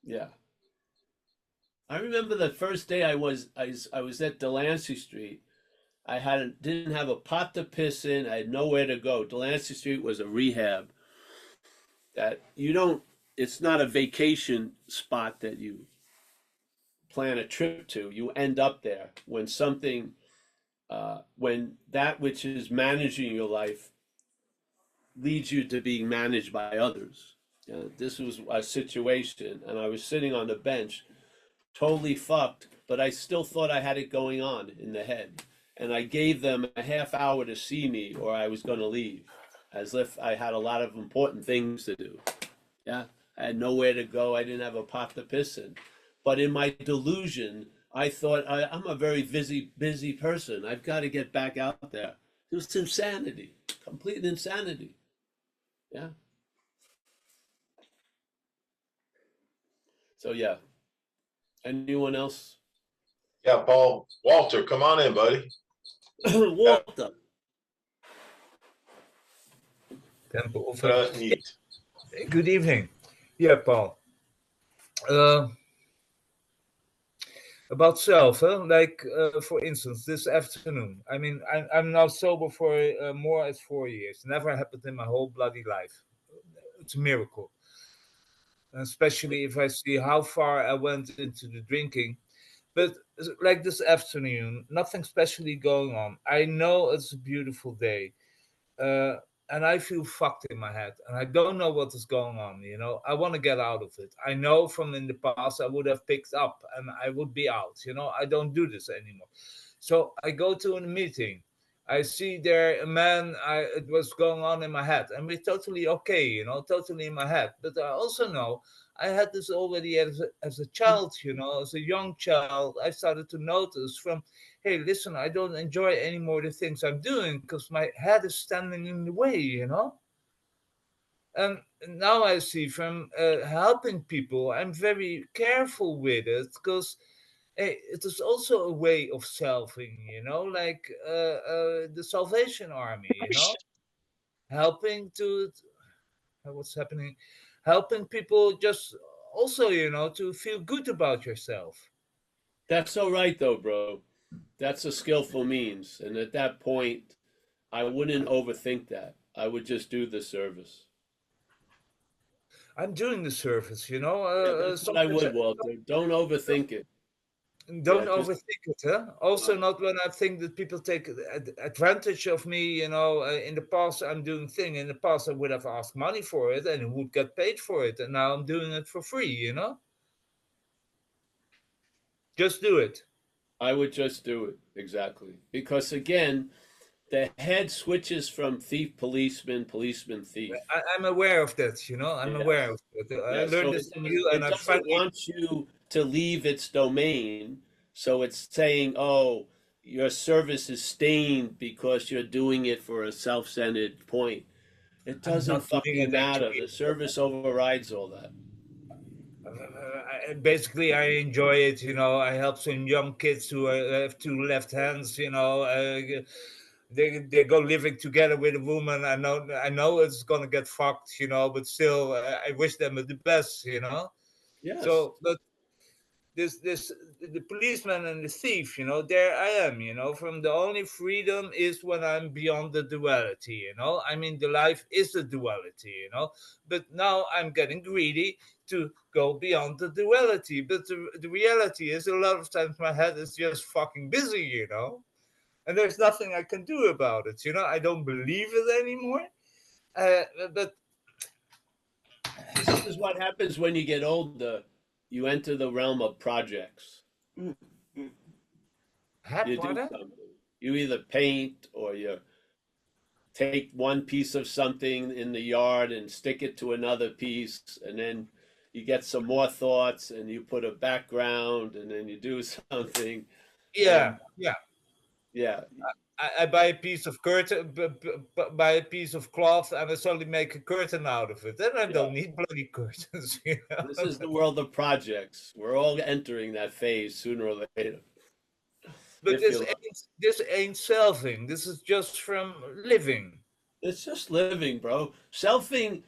Yeah. I remember the first day I was at Delancey Street. Didn't have a pot to piss in. I had nowhere to go. Delancey Street was a rehab that it's not a vacation spot that you plan a trip to. You end up there when when that which is managing your life leads you to being managed by others. This was a situation, and I was sitting on the bench, totally fucked, but I still thought I had it going on in the head. and I gave them a half hour to see me or I was going to leave, as if I had a lot of important things to do. Yeah, I had nowhere to go. I didn't have a pot to piss in. But in my delusion, I thought I'm a very busy person. I've got to get back out there. It was insanity, complete insanity. Yeah. So yeah. Anyone else? Yeah, Paul. Walter, come on in, buddy. Walter. Temple of Neat. Good evening. Yeah, Paul. About self, huh? Like for instance, this afternoon. I mean, I'm now sober for more than 4 years. Never happened in my whole bloody life. It's a miracle. Especially if I see how far I went into the drinking. But like this afternoon, nothing specially going on. I know it's a beautiful day. uh, and I feel fucked in my head, and I don't know what is going on. I want to get out of it. I know from in the past I would have picked up and I would be out. I don't do this anymore. So I go to a meeting. I see there a man. It was going on in my head, and we're totally okay. Totally in my head. But I also know I had this already as a child. As a young child, I started to notice from, hey, listen, I don't enjoy anymore the things I'm doing because my head is standing in the way. And now I see from helping people, I'm very careful with it because hey, it is also a way of selfing, like the Salvation Army, helping to what's happening, helping people just also, to feel good about yourself. That's so right, though, bro. That's a skillful means. And at that point, I wouldn't overthink that. I would just do the service. I'm doing the service, Yeah, that's what I sometimes. would, Walter. Don't overthink it. Don't Yeah, just overthink it, huh? Also, no. not when I think that people take advantage of me. In the past, I'm doing thing. In the past, I would have asked money for it and would get paid for it, and now I'm doing it for free. Just do it. I would just do it. Exactly. Because again, the head switches from thief, policeman, policeman, thief. I'm aware of that. I'm aware Yes. of it. I Yeah, learned so this from you, and it I doesn't finally. want you to leave its domain. So it's saying, oh, your service is stained because you're doing it for a self-centered point. It I'm doesn't not doing fucking it matter. actually. The service overrides all that. Basically, I enjoy it. I help some young kids who have two left hands. They go living together with a woman. I know it's gonna get fucked. But still, I wish them the best. Yes. So, but this the policeman and the thief, there I am. From the only freedom is when I'm beyond the duality. I mean, the life is the duality. But now I'm getting greedy to go beyond the duality. But the reality is, a lot of times my head is just fucking busy. And there's nothing I can do about it. I don't believe it anymore. But This is what happens when you get older. You enter the realm of projects. You do pardon? something. You either paint or you take one piece of something in the yard and stick it to another piece, and then you get some more thoughts and you put a background and then you do something. Yeah, And yeah. yeah, I buy a piece of curtain, buy a piece of cloth, and I suddenly make a curtain out of it. Then I yeah. don't need bloody curtains. This is the world of projects. We're all entering that phase sooner or later. But If this you love. ain't selfing. This is just from living. It's just living, bro. Selfing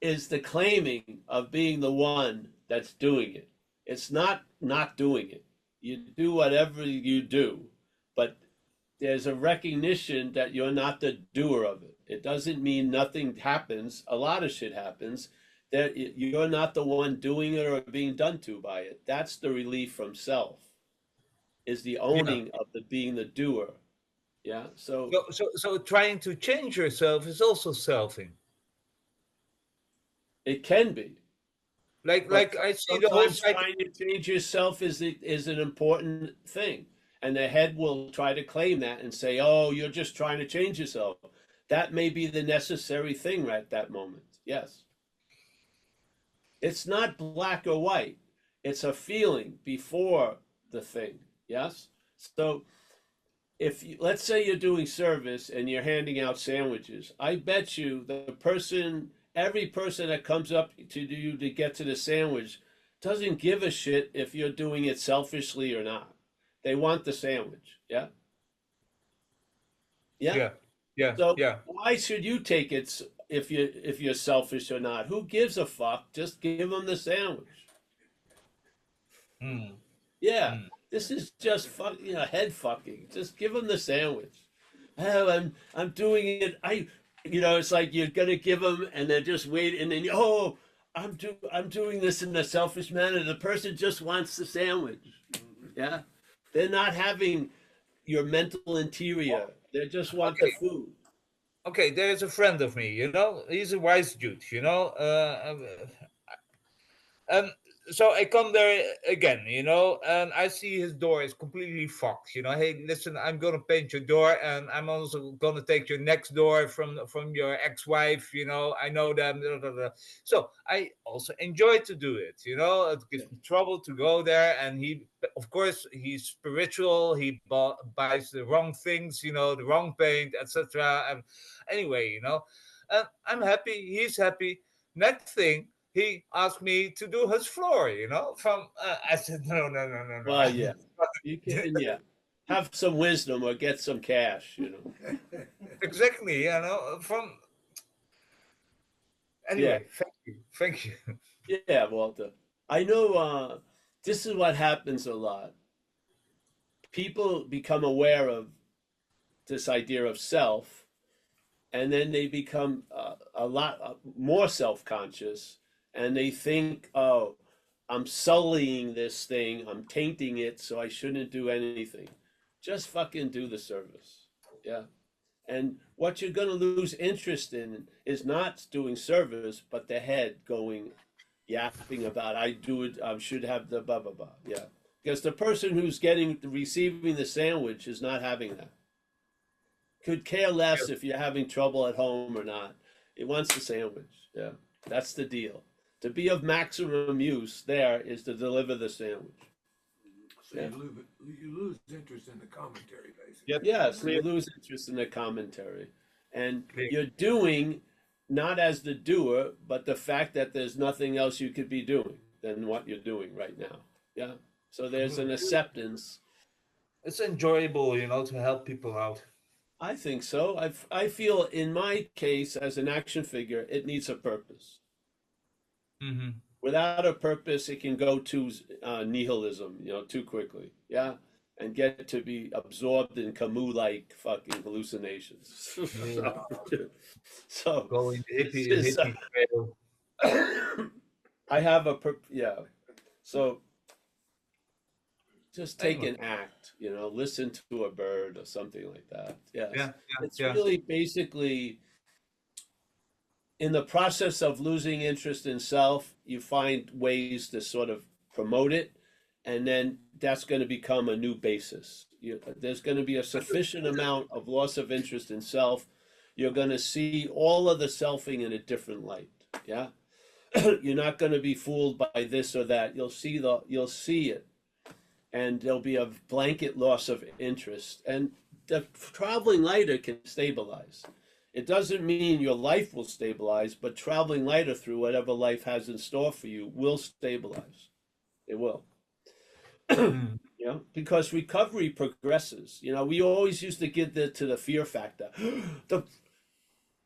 is the claiming of being the one that's doing it. It's not doing it. You do whatever you do, but there's a recognition that you're not the doer of it. It doesn't mean nothing happens. A lot of shit happens. That you're not the one doing it or being done to by it. That's the relief from self. Is the Yeah. owning of the being the doer. Yeah. So So trying to change yourself is also selfing. it can be. Like But I see the whole sometimes cycle. trying to change yourself is an important thing. And the head will try to claim that and say, oh, you're just trying to change yourself. That may be the necessary thing right at that moment. Yes. It's not black or white. It's a feeling before the thing. Yes. So if you, let's say you're doing service and you're handing out sandwiches, I bet you the person, every person that comes up to you to get to the sandwich doesn't give a shit if you're doing it selfishly or not. They want the sandwich. Yeah. Yeah. Yeah. Yeah. So Yeah. why should you take it if you're selfish or not? Who gives a fuck? Just give them the sandwich. Mm. Yeah, Mm. this is just fuck, head fucking. Just give them the sandwich. Oh, I'm doing it. It's like you're gonna give them, and then just wait, and then I'm doing this in a selfish manner. The person just wants the sandwich. Yeah, they're not having your mental interior. They just want the Okay. food. Okay. There's a friend of me. He's a wise dude. Um, so I come there again, and I see his door is completely fucked. Hey, listen, I'm gonna paint your door, and I'm also gonna take your next door from your ex-wife. I know them. Blah, blah, blah. So I also enjoy to do it. It Yeah. gives me trouble to go there, and of course, he's spiritual. He buys the wrong things, the wrong paint, etc. And anyway, and I'm happy. He's happy. Next thing he asked me to do his floor, from I said no, no, no, no, Well, yeah, you no. can. Yeah, have some wisdom or get some cash. Exactly, from Yeah, anyway, thank you. yeah, Walter. I know. This is what happens a lot. People become aware of this idea of self, and then they become a lot more self-conscious, and they think, oh, I'm sullying this thing, I'm tainting it, so I shouldn't do anything. Just fucking do the service. Yeah. And what you're going to lose interest in is not doing service, but the head going yapping about, I do it, I should have the blah blah blah. Yeah, because the person who's receiving the sandwich is not having that. Could care less if you're having trouble at home or not. It wants the sandwich. Yeah, that's the deal. To be of maximum use there is to deliver the sandwich. So Yeah. you lose interest in the commentary, basically. Yep. Yes, Clear. you lose interest in the commentary. And Clear. you're doing not as the doer, but the fact that there's nothing else you could be doing than what you're doing right now. Yeah. So there's an acceptance. It's enjoyable, to help people out. I think so. I feel in my case, as an action figure, it needs a purpose. Mm-hmm. Without a purpose, it can go to nihilism, too quickly. Yeah. And get to be absorbed in Camus-like fucking hallucinations. So Going this hippie is, hippie trail. I have yeah. So just take Anyway. an act, listen to a bird or something like that. Yes. Yeah, It's yeah. really basically in the process of losing interest in self, you find ways to sort of promote it, and then that's going to become a new basis. There's going to be a sufficient amount of loss of interest in self. You're going to see all of the selfing in a different light. Yeah. You're not going to be fooled by this or that. You'll see it, and there'll be a blanket loss of interest. And the traveling lighter can stabilize. It doesn't mean your life will stabilize, but traveling lighter through whatever life has in store for you will stabilize. It will. Mm. Because recovery progresses. We always used to get to the fear factor.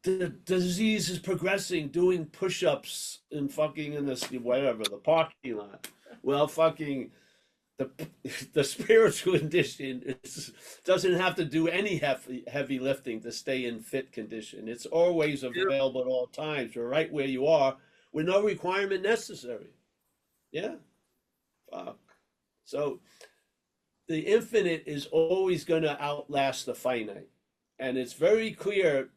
The disease is progressing, doing push-ups and fucking in this whatever the parking lot. Well, fucking the spiritual condition doesn't have to do any heavy lifting to stay in fit condition. It's always available at all times. You're right where you are with no requirement necessary. Yeah. Fuck. So the infinite is always going to outlast the finite. And it's very clear,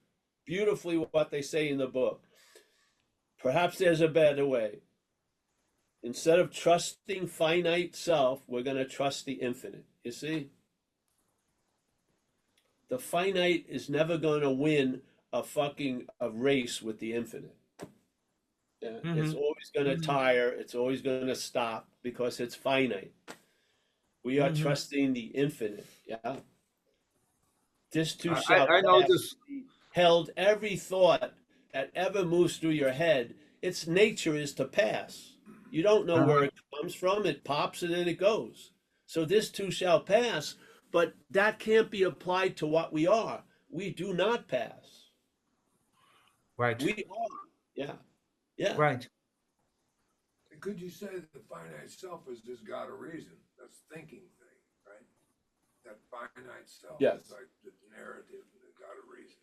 beautifully, what they say in the book. Perhaps there's a better way. Instead of trusting finite self, we're going to trust the infinite. You see? the finite is never going to win a race with the infinite. Yeah, it's always going to tire. It's always going to stop because it's finite. We are trusting the infinite. Yeah. This too shall I know pass. this. Held every thought that ever moves through your head, its nature is to pass. You don't know where it comes from. It pops and then it goes. So this too shall pass, but that can't be applied to what we are. We do not pass. Right. We are. Yeah. Yeah. Right. Could you say that the finite self is just got a reason? That's thinking thing, right? That finite self Yes. is like the narrative that got a reason.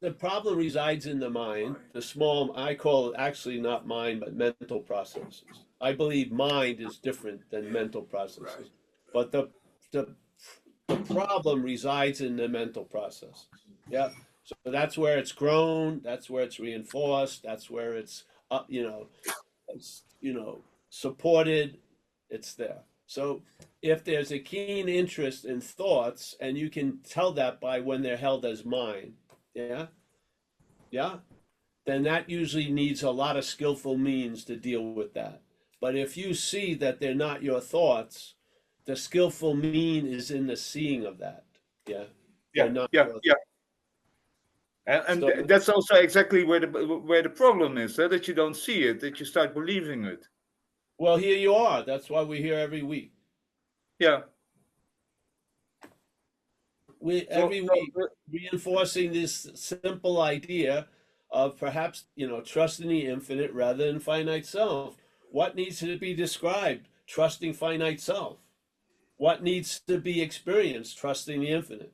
The problem resides in the mind, the small, I call it actually not mind, but mental processes. I believe mind is different than mental processes. Right. But the problem resides in the mental processes. Yeah. So that's where it's grown, that's where it's reinforced, that's where it's supported, it's there. So if there's a keen interest in thoughts, and you can tell that by when they're held as mine, yeah, yeah, then that usually needs a lot of skillful means to deal with that. But if you see that they're not your thoughts, the skillful mean is in the seeing of that. Yeah. Yeah. They're not Yeah. your Yeah. And So- that's also exactly where the problem is, that you don't see it, that you start believing it. Well, here you are. That's why we're here every week. Yeah. Every week reinforcing this simple idea of perhaps, trusting the infinite rather than finite self. What needs to be described? Trusting finite self. What needs to be experienced? Trusting the infinite.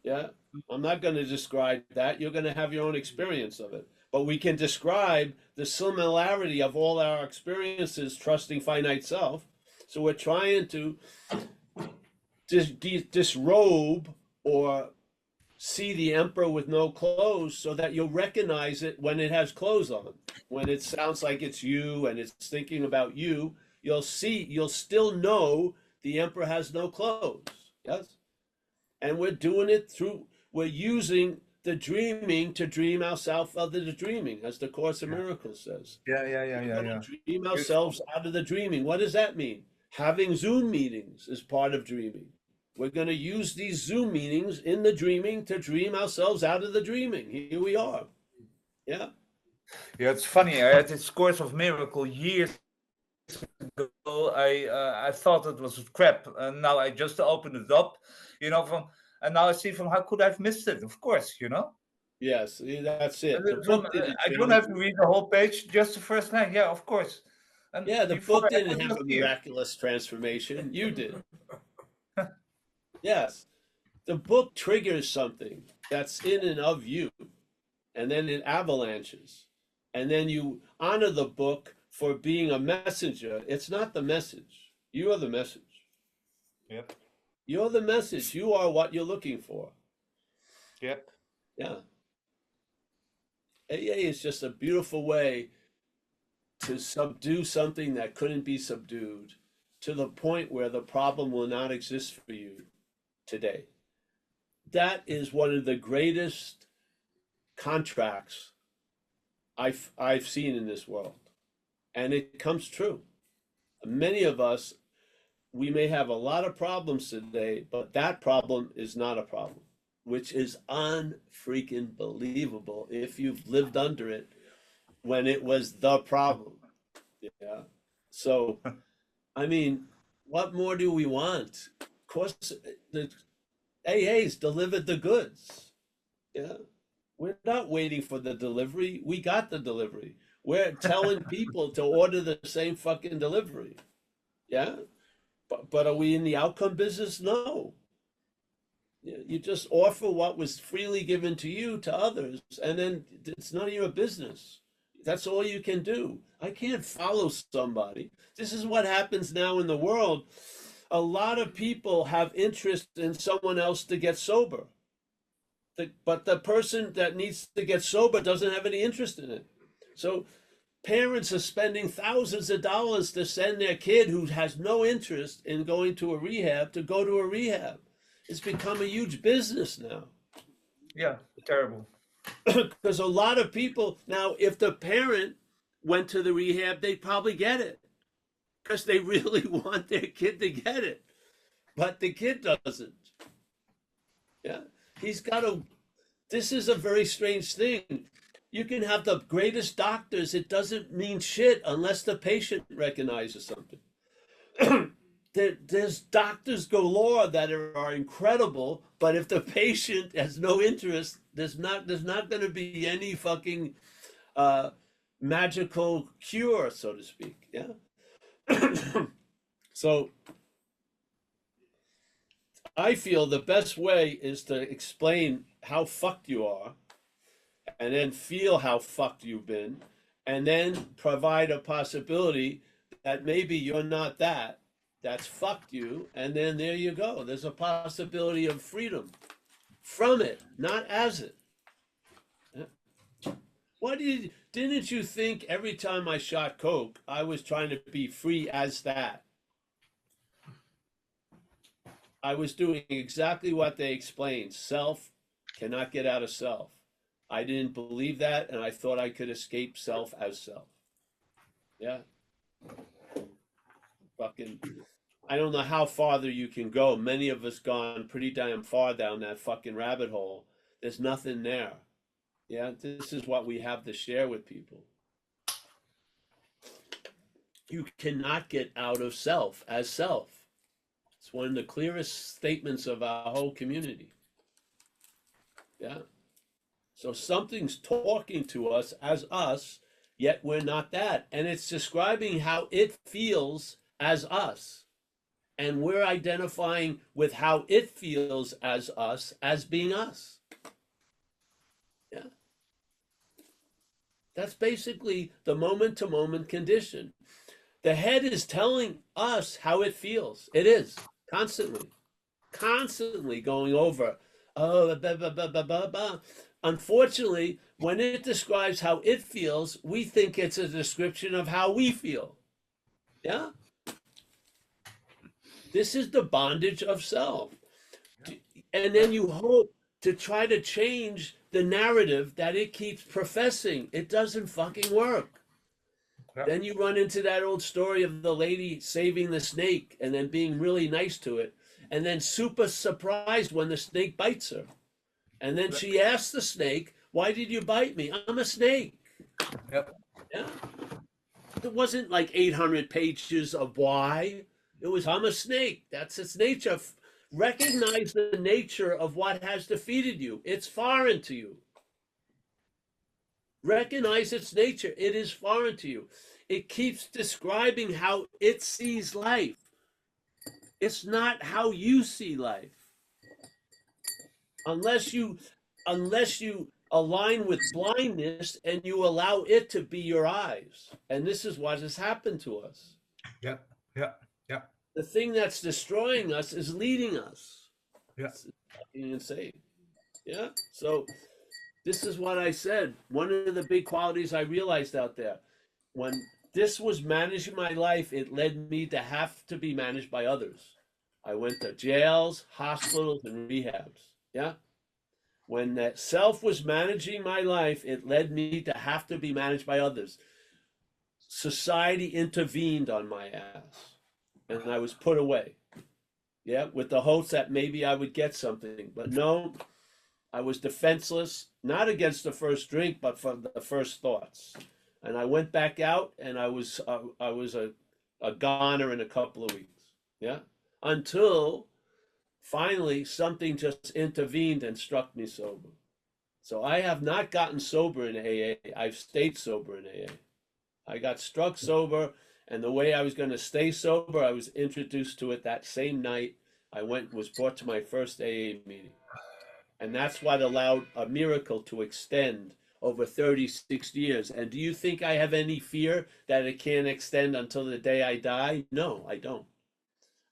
Yeah. I'm not going to describe that. You're going to have your own experience of it. But we can describe the similarity of all our experiences trusting finite self. So we're trying to disrobe or see the emperor with no clothes so that you'll recognize it when it has clothes on. When it sounds like it's you and it's thinking about you, you'll still know the emperor has no clothes. Yes? And we're using the dreaming to dream ourselves out of the dreaming, as the Course in Miracles says. Yeah. We're going to dream ourselves out of the dreaming. What does that mean? Having Zoom meetings is part of dreaming. We're going to use these Zoom meetings in the dreaming to dream ourselves out of the dreaming. Here we are. Yeah. Yeah, it's funny. I had this Course of Miracle years ago. I thought it was crap, and now I just opened it up, and now I see from how could I have missed it? Of course, Yes, that's it. The From, book didn't I don't change. have to read the whole page, just the first line. Yeah, of course. And Yeah, the before book I didn't was have a here. miraculous transformation. You did. Yes. The book triggers something that's in and of you, and then it avalanches. And then you honor the book for being a messenger. It's not the message. You are the message. Yep. You're the message. You are what you're looking for. Yep. Yeah. AA is just a beautiful way to subdue something that couldn't be subdued to the point where the problem will not exist for you today. That is one of the greatest contracts I've seen in this world. And it comes true. Many of us, we may have a lot of problems today, but that problem is not a problem, which is unfreaking believable if you've lived under it when it was the problem. Yeah. So, I mean, what more do we want? Of course, the AA's delivered the goods. Yeah. We're not waiting for the delivery. We got the delivery. We're telling people to order the same fucking delivery. Yeah. But are we in the outcome business? No. You just offer what was freely given to you to others, and then it's none of your business. That's all you can do. I can't follow somebody. This is what happens now in the world. A lot of people have interest in someone else to get sober. But the person that needs to get sober doesn't have any interest in it. So parents are spending thousands of dollars to send their kid who has no interest in going to a rehab to go to a rehab. It's become a huge business now. Yeah, terrible. Because a lot of people now, if the parent went to the rehab, they'd probably get it because they really want their kid to get it, but the kid doesn't. Yeah, he's got to. This is a very strange thing. You can have the greatest doctors; it doesn't mean shit unless the patient recognizes something. There's doctors galore that are incredible, but if the patient has no interest, there's not going to be any fucking magical cure, so to speak. Yeah. So I feel the best way is to explain how fucked you are, and then feel how fucked you've been, and then provide a possibility that maybe you're not that. That's fucked you, and then there you go. There's a possibility of freedom from it, not as it. Didn't you think every time I shot coke, I was trying to be free as that? I was doing exactly what they explained. Self cannot get out of self. I didn't believe that, and I thought I could escape self as self. Yeah. Fucking, I don't know how farther you can go. Many of us gone pretty damn far down that fucking rabbit hole. There's nothing there. Yeah, this is what we have to share with people. You cannot get out of self as self. It's one of the clearest statements of our whole community. Yeah. So something's talking to us as us, yet we're not that. And it's describing how it feels as us. And we're identifying with how it feels as us as being us. Yeah. That's basically the moment to moment condition. The head is telling us how it feels. It is constantly going over. Oh, blah, blah, blah, blah, blah, blah. Unfortunately, when it describes how it feels, we think it's a description of how we feel. Yeah? This is the bondage of self. And then you hope to try to change the narrative that it keeps professing. It doesn't fucking work. Yeah. Then you run into that old story of the lady saving the snake and then being really nice to it, and then super surprised when the snake bites her. And then she asks the snake, "Why did you bite me? I'm a snake." Yep. Yeah. It wasn't like 800 pages of why. It was, "I'm a snake." That's its nature. Recognize the nature of what has defeated you. It's foreign to you. Recognize its nature. It is foreign to you. It keeps describing how it sees life. It's not how you see life. Unless you align with blindness and you allow it to be your eyes. And this is what has happened to us. Yeah. Yeah. Yeah. The thing that's destroying us is leading us. Yeah. It's fucking insane. Yeah. So this is what I said. One of the big qualities I realized out there, when this was managing my life, it led me to have to be managed by others. I went to jails, hospitals, and rehabs. Yeah. When that self was managing my life, it led me to have to be managed by others. Society intervened on my ass, and I was put away. Yeah, with the hopes that maybe I would get something. But no, I was defenseless, not against the first drink, but for the first thoughts. And I went back out, and I was a goner in a couple of weeks. Yeah, until finally something just intervened and struck me sober. So I have not gotten sober in AA. I've stayed sober in AA. I got struck sober, and the way I was going to stay sober, I was introduced to it that same night. I was brought to my first AA meeting. And that's what allowed a miracle to extend over 36 years. And do you think I have any fear that it can't extend until the day I die? No, I don't.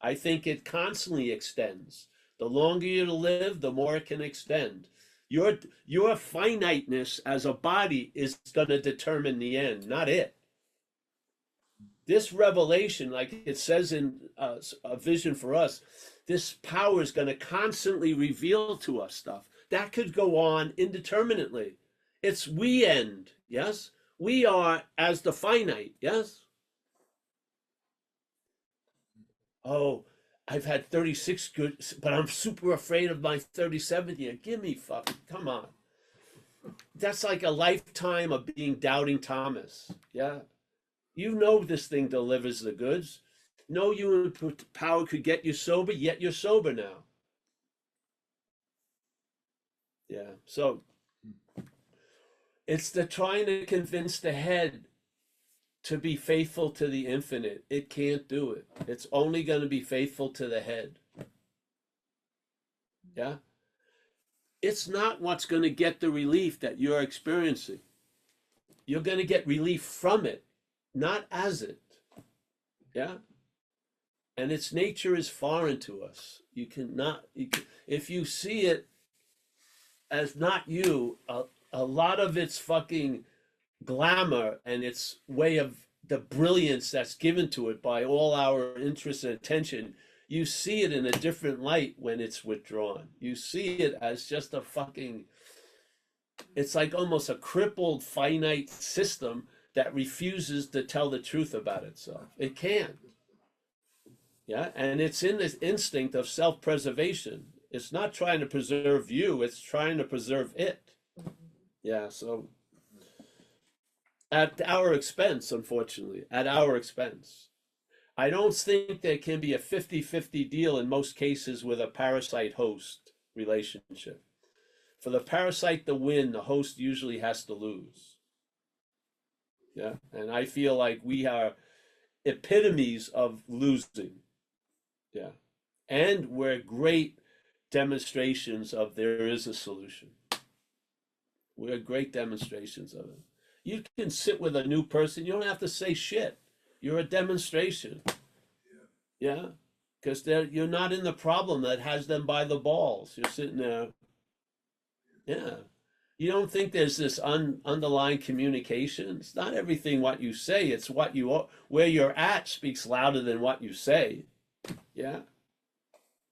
I think it constantly extends. The longer you live, the more it can extend. Your finiteness as a body is going to determine the end, not it. This revelation, like it says in a vision for us, this power is going to constantly reveal to us stuff that could go on indeterminately. It's we end, yes? We are as the finite, yes? Oh, I've had 36 good, but I'm super afraid of my 37th year. Give me fucking, come on. That's like a lifetime of being doubting Thomas, yeah? You know this thing delivers the goods. No human power could get you sober, yet you're sober now. Yeah, so it's the trying to convince the head to be faithful to the infinite. It can't do it. It's only going to be faithful to the head. Yeah? It's not what's going to get the relief that you're experiencing. You're going to get relief from it, not as it. Yeah? And its nature is foreign to us. You cannot, if you see it as not you, a lot of its fucking glamour and its way of the brilliance that's given to it by all our interest and attention, you see it in a different light when it's withdrawn. You see it as just a fucking, it's like almost a crippled finite system that refuses to tell the truth about itself. It can't. Yeah, and it's in this instinct of self-preservation. It's not trying to preserve you, it's trying to preserve it. Yeah, so at our expense, unfortunately, at our expense. I don't think there can be a 50-50 deal in most cases with a parasite-host relationship. For the parasite to win, the host usually has to lose. Yeah, and I feel like we are epitomes of losing. Yeah, and we're great demonstrations of there is a solution. We're great demonstrations of it. You can sit with a new person, you don't have to say shit. You're a demonstration. Yeah, because you're not in the problem that has them by the balls. You're sitting there. Yeah, you don't think there's this underlying communication. It's not everything what you say. It's what you are, where you're at speaks louder than what you say. Yeah,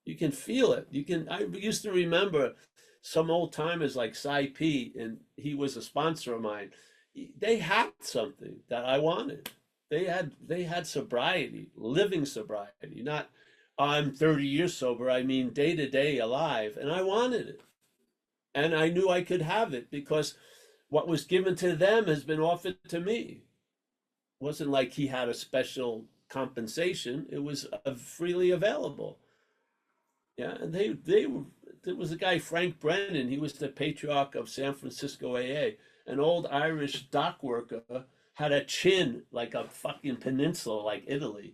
you can feel it. You can. I used to remember some old timers like Cy P, and he was a sponsor of mine. They had something that I wanted. They had sobriety, living sobriety. Not I'm 30 years sober. I mean day to day alive, and I wanted it, and I knew I could have it because what was given to them has been offered to me. It wasn't like he had a special compensation. It was freely available. Yeah, and there was a guy, Frank Brennan. He was the patriarch of San Francisco AA. An old Irish dock worker, had a chin like a fucking peninsula, like Italy.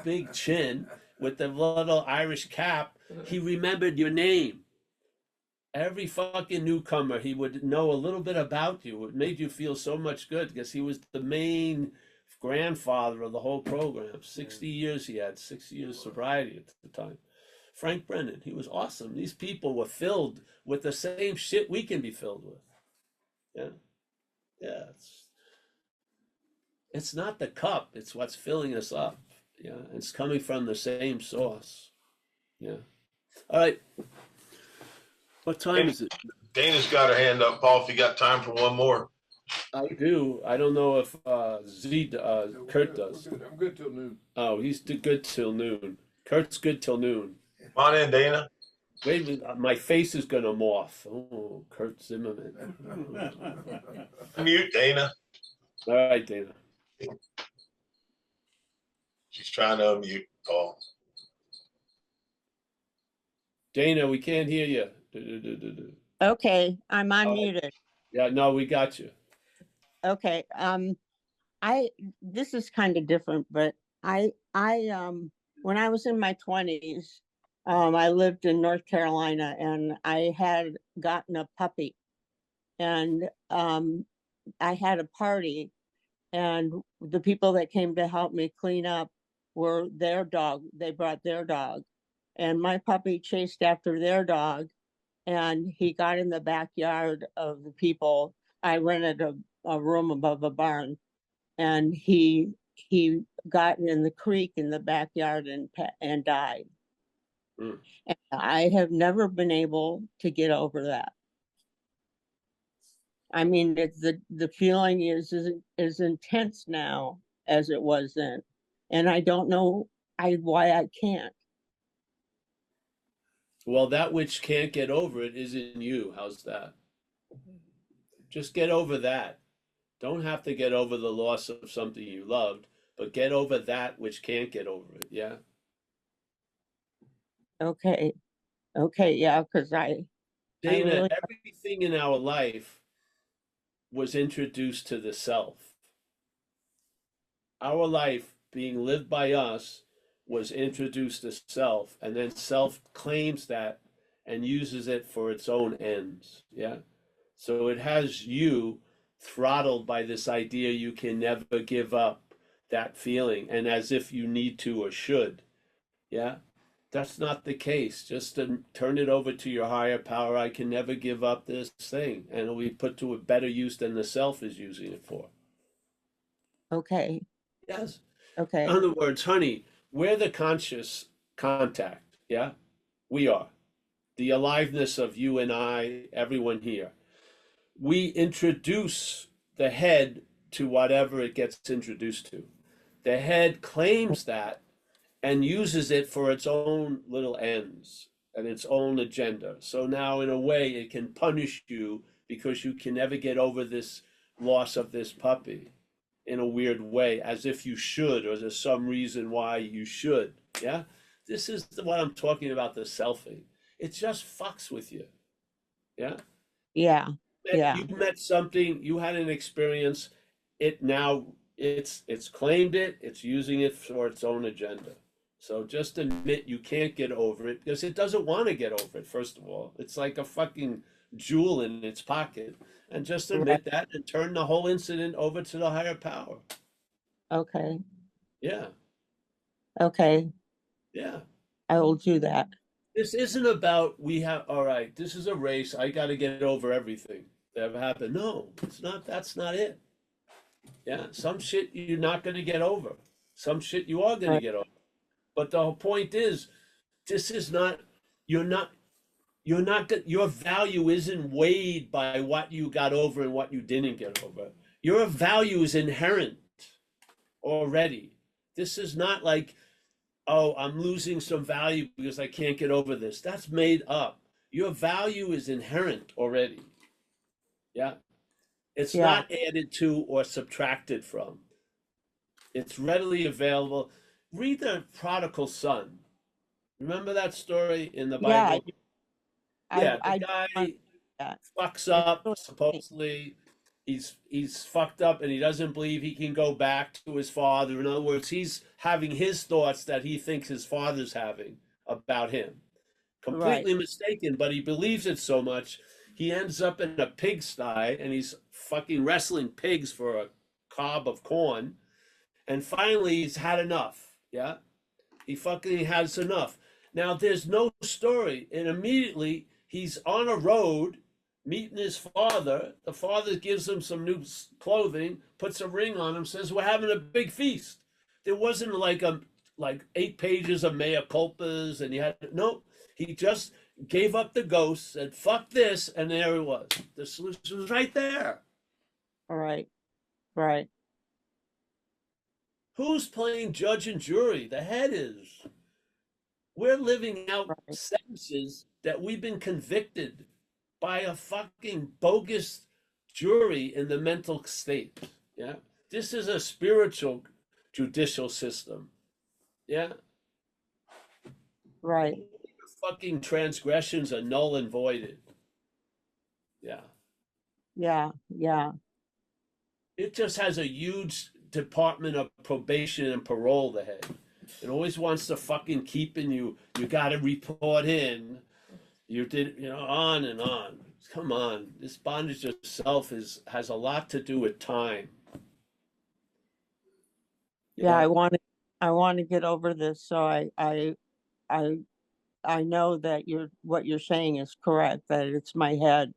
Big chin with the little Irish cap. He remembered your name. Every fucking newcomer, he would know a little bit about you. It made you feel so much good because he was the main grandfather of the whole program. 60 years he had, 60 years sobriety at the time. Frank Brennan, he was awesome. These people were filled with the same shit we can be filled with. Yeah. Yeah. It's not the cup, it's what's filling us up. Yeah. It's coming from the same source. Yeah. All right. What time is it? Dana's got her hand up, Paul, if you got time for one more. I do. I don't know if No, Kurt does. I'm good till noon. Oh, he's good till noon. Kurt's good till noon. Come on in, Dana. Wait a minute, my face is gonna morph. Oh, Kurt Zimmerman. Mute, Dana. All right, Dana. She's trying to unmute, Paul. Dana, we can't hear you. Okay, I'm unmuted. Yeah, no, we got you. Okay, this is kind of different, but when I was in my 20s, I lived in North Carolina and I had gotten a puppy, and I had a party, and the people that came to help me clean up were their dog. They brought their dog, and my puppy chased after their dog, and he got in the backyard of the people. I rented a room above a barn, and he gotten in the creek in the backyard and died. Mm. And I have never been able to get over that. I mean, it's the feeling is as intense now as it was then, and I don't know why I can't. Well, that which can't get over it is in you. How's that? Just get over that. Don't have to get over the loss of something you loved, but get over that which can't get over it. Yeah. Okay, okay, yeah, because I Dana, really, everything in our life was introduced to the self. Our life being lived by us was introduced to self, and then self claims that and uses it for its own ends. Yeah. So it has you throttled by this idea you can never give up that feeling, and as if you need to or should. Yeah. That's not the case. Just to turn it over to your higher power. I can never give up this thing, and it'll be put to a better use than the self is using it for. okay, Yes. okay, In other words, honey, we're the conscious contact. Yeah. We are. The aliveness of you and I, everyone here. We introduce the head to whatever it gets introduced to. The head claims that and uses it for its own little ends and its own agenda. So now, in a way, it can punish you because you can never get over this loss of this puppy in a weird way, as if you should, or there's some reason why you should. Yeah? This is what I'm talking about, the selfing. It just fucks with you. Yeah? yeah, yeah, You met something, you had an experience, it now it's claimed it, it's using it for its own agenda. So just admit you can't get over it because it doesn't want to get over it, first of all. It's like a fucking jewel in its pocket. And just right, admit that and turn the whole incident over to the higher power. okay, Yeah, okay, yeah. I will do that. This isn't about all right, this is a race, I got to get over everything that ever happened. No, it's not, that's not it. Yeah, some shit you're not going to get over. Some shit you are going to Right, get over. But the whole point is, this is not, you're not, your value isn't weighed by what you got over and what you didn't get over. Your value is inherent already. This is not like, oh, I'm losing some value because I can't get over this. That's made up. Your value is inherent already. Yeah. It's yeah, not added to or subtracted from. It's readily available. Read the prodigal son. Remember that story in the yeah, Bible? Yeah, the I do guy want that. fucks It's up, really funny. supposedly. He's fucked up and he doesn't believe he can go back to his father. In other words, he's having his thoughts that he thinks his father's having about him. Right, Completely mistaken, but he believes it so much, he ends up in a pigsty and he's fucking wrestling pigs for a cob of corn. And finally, he's had enough. Yeah. He fucking has enough. Now, there's no story. And immediately, he's on a road meeting his father. The father gives him some new clothing, puts a ring on him, says, "We're having a big feast." There wasn't like 8 pages of mea culpas, and he had no. He just gave up the ghost, said, "Fuck this," and there it was. The solution was right there. right, right, Who's playing judge and jury? The head is. We're living out right, sentences that we've been convicted by a fucking bogus jury in the mental state. Yeah. This is a spiritual judicial system. Yeah. right, Fucking transgressions are null and voided. Yeah. yeah, yeah, It just has a huge department of probation and parole, the head. It always wants to fucking keep in you. You got to report in. You did, on and on. Come on, this bondage of self has a lot to do with time. yeah. Yeah, I want to get over this, so I, I know that what you're saying is correct. That it's my head,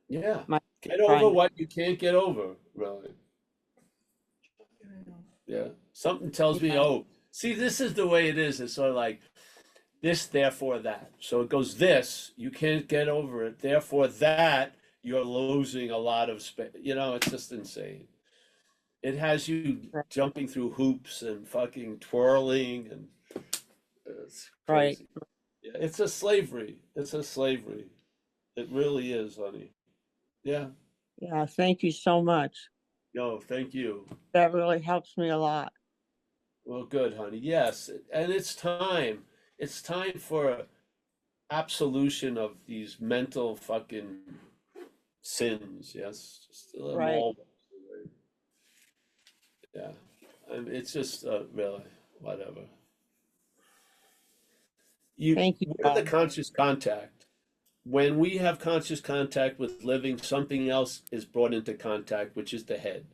yeah. my Get over trying. what you can't get over, really. Yeah. Something tells me, Yeah. oh, see, this is the way it is. It's sort of like this, therefore that. So it goes this, you can't get over it. Therefore that, you're losing a lot of space. You know, it's just insane. It has you Right. jumping through hoops and fucking twirling, and it's Right. crazy. Yeah, it's a slavery. It's a slavery. It really is, honey. Yeah. Yeah. Thank you so much. No, thank you. That really helps me a lot. Well, good, honey. Yes, and it's time. It's time for absolution of these mental fucking sins. Yes, just let them Right. all wash away. Yeah, it's just really whatever. Thank you, We're the God. conscious contact. When we have conscious contact with living, something else is brought into contact, which is the head.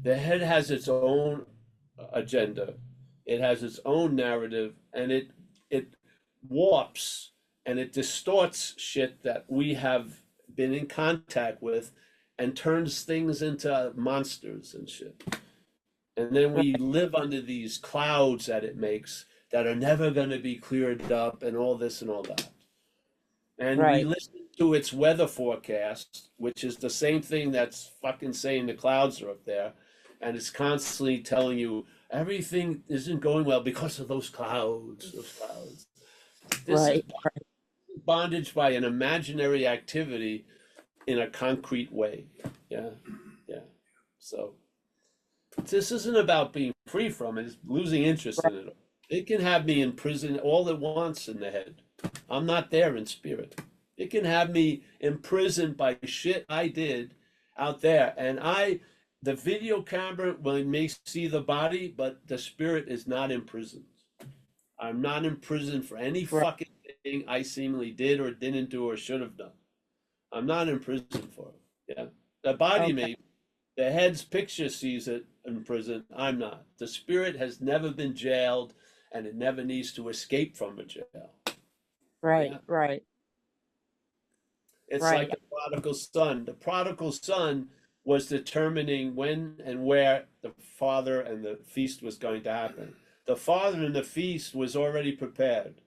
The head has its own agenda. It has its own narrative, and it warps and it distorts shit that we have been in contact with, and turns things into monsters and shit. And then we live under these clouds that it makes that are never going to be cleared up, and all this and all that. And we Right. listen to its weather forecast, which is the same thing that's fucking saying the clouds are up there. And it's constantly telling you everything isn't going well because of those clouds, those clouds. This is Right. bondage by an imaginary activity in a concrete way. Yeah. Yeah. So this isn't about being free from it, it's losing interest in it. It can have me in prison all it wants in the head. I'm not there in spirit. It can have me imprisoned by shit I did out there. And the video camera may see the body, but the spirit is not imprisoned. I'm not imprisoned for any Right. fucking thing I seemingly did or didn't do or should have done. I'm not in prison for it. Yeah. The body Okay. may, the head's picture sees it in prison. I'm not. The spirit has never been jailed, and it never needs to escape from a jail. Right. Yeah. Right. It's Right. like the prodigal son. The prodigal son was determining when and where the father and the feast was going to happen. The father and the feast was already prepared,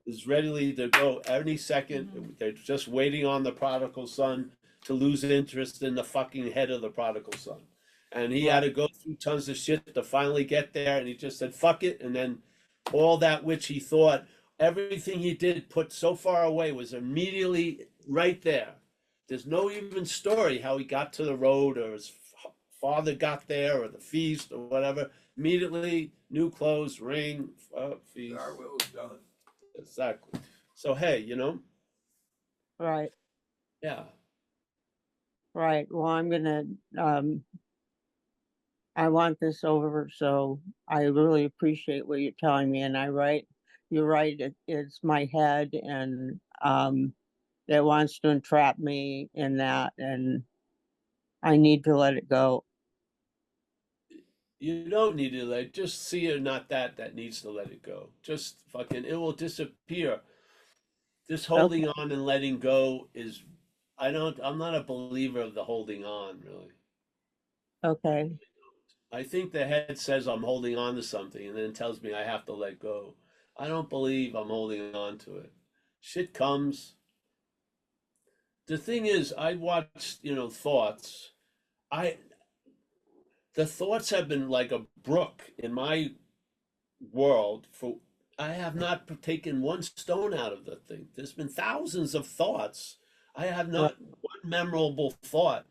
is ready to go any second. They're just waiting on the prodigal son to lose interest in the fucking head of the prodigal son. And he had to go through tons of shit to finally get there. And he just said, fuck it. And then all that which he thought, everything he did put so far away, was immediately right there. There's no even story how he got to the road, or his father got there, or the feast, or whatever. Immediately, new clothes, ring, feast. Our will's done. Exactly. So, hey, Right. yeah. Right. Well, I want this over, so I really appreciate what you're telling me. And you're right, it's my head, and that wants to entrap me in that, and I need to let it go. You don't need to just see it, not that needs to let it go. Just fucking, it will disappear. This holding on and letting go is, I'm not a believer of the holding on, really. Okay. I think the head says I'm holding on to something and then tells me I have to let go. I don't believe I'm holding on to it. Shit comes. The thing is, I watched, thoughts. I The thoughts have been like a brook in my world. For I have not taken one stone out of the thing. There's been thousands of thoughts. I have not one memorable thought.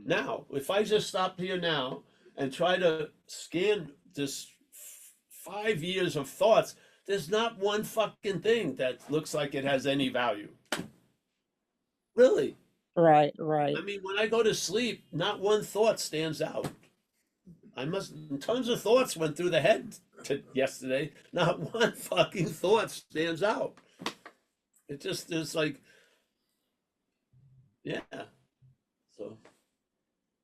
Now, if I just stop here now and try to scan this 5 years of thoughts, there's not one fucking thing that looks like it has any value. Really. Right. I mean, when I go to sleep, not one thought stands out. Tons of thoughts went through the head yesterday. Not one fucking thought stands out. It just is like, yeah. So,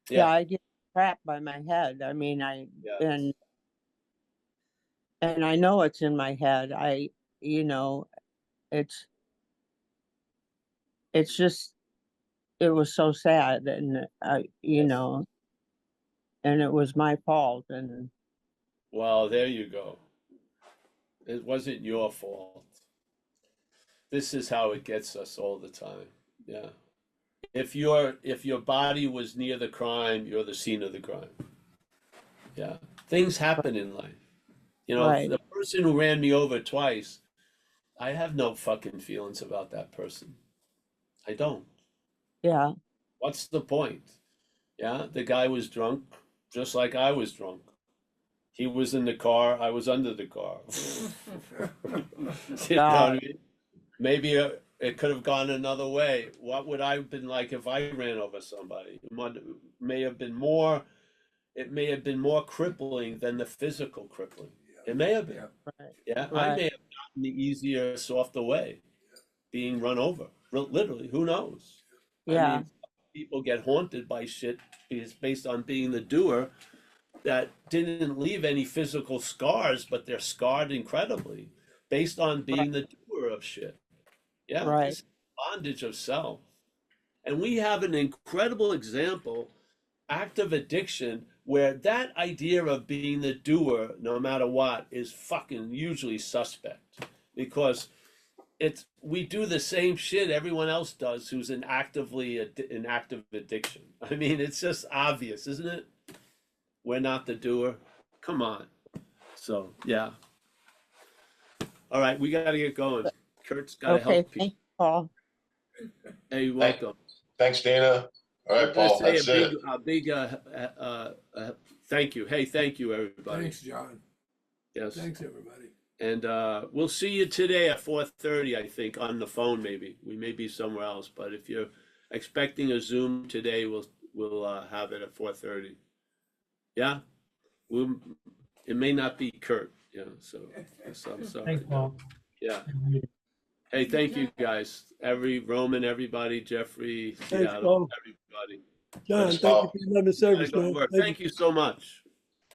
Yeah, yeah. I get trapped by my head. I mean, Yeah. and I know it's in my head. It's it's just, it was so sad, and Yes. and it was my fault. And Well, there you go. It wasn't your fault. This is how it gets us all the time. Yeah. If your body was near the crime, you're the scene of the crime. Yeah. Things happen in life. You know, right, the person who ran me over twice, I have no fucking feelings about that person. I don't. yeah, What's the point? Yeah, the guy was drunk, just like I was drunk. He was in the car, I was under the car. You know what I mean? Maybe it could have gone another way. What would I have been like if I ran over somebody? May have been more. It may have been more crippling than the physical crippling. It may have been. Yeah. right, Yeah, I right, may have gotten the easier, softer way, being run over. Literally, who knows? I yeah, mean, people get haunted by shit based on being the doer that didn't leave any physical scars, but they're scarred incredibly based on being the doer of shit. Yeah, right, this bondage of self. And we have an incredible example, active addiction, where that idea of being the doer, no matter what, is fucking usually suspect. Because we do the same shit everyone else does who's in active addiction. I mean, it's just obvious, isn't it? We're not the doer. Come on. So yeah. All right, we got to get going. Kurt's got to okay, help thank people. you, Paul. Hey, you're welcome. Thanks, Dana. All I'm right, gonna Paul, say that's it. a big thank you. Hey, thank you, everybody. Thanks, John. Yes. Thanks, everybody. And we'll see you today at 4:30, I think, on the phone. Maybe we may be somewhere else, but if you're expecting a Zoom today, we'll have it at 4:30. Yeah, it may not be Kurt. Yeah, so I'm sorry. Thanks, Paul. Yeah. Hey, thank you guys. Roman, everybody, Jeffrey, Thanks, Seattle, Paul. everybody. John, Thanks, thank you Paul. for your love and service, Gotta go to man. work. Thank you. Thank you so much.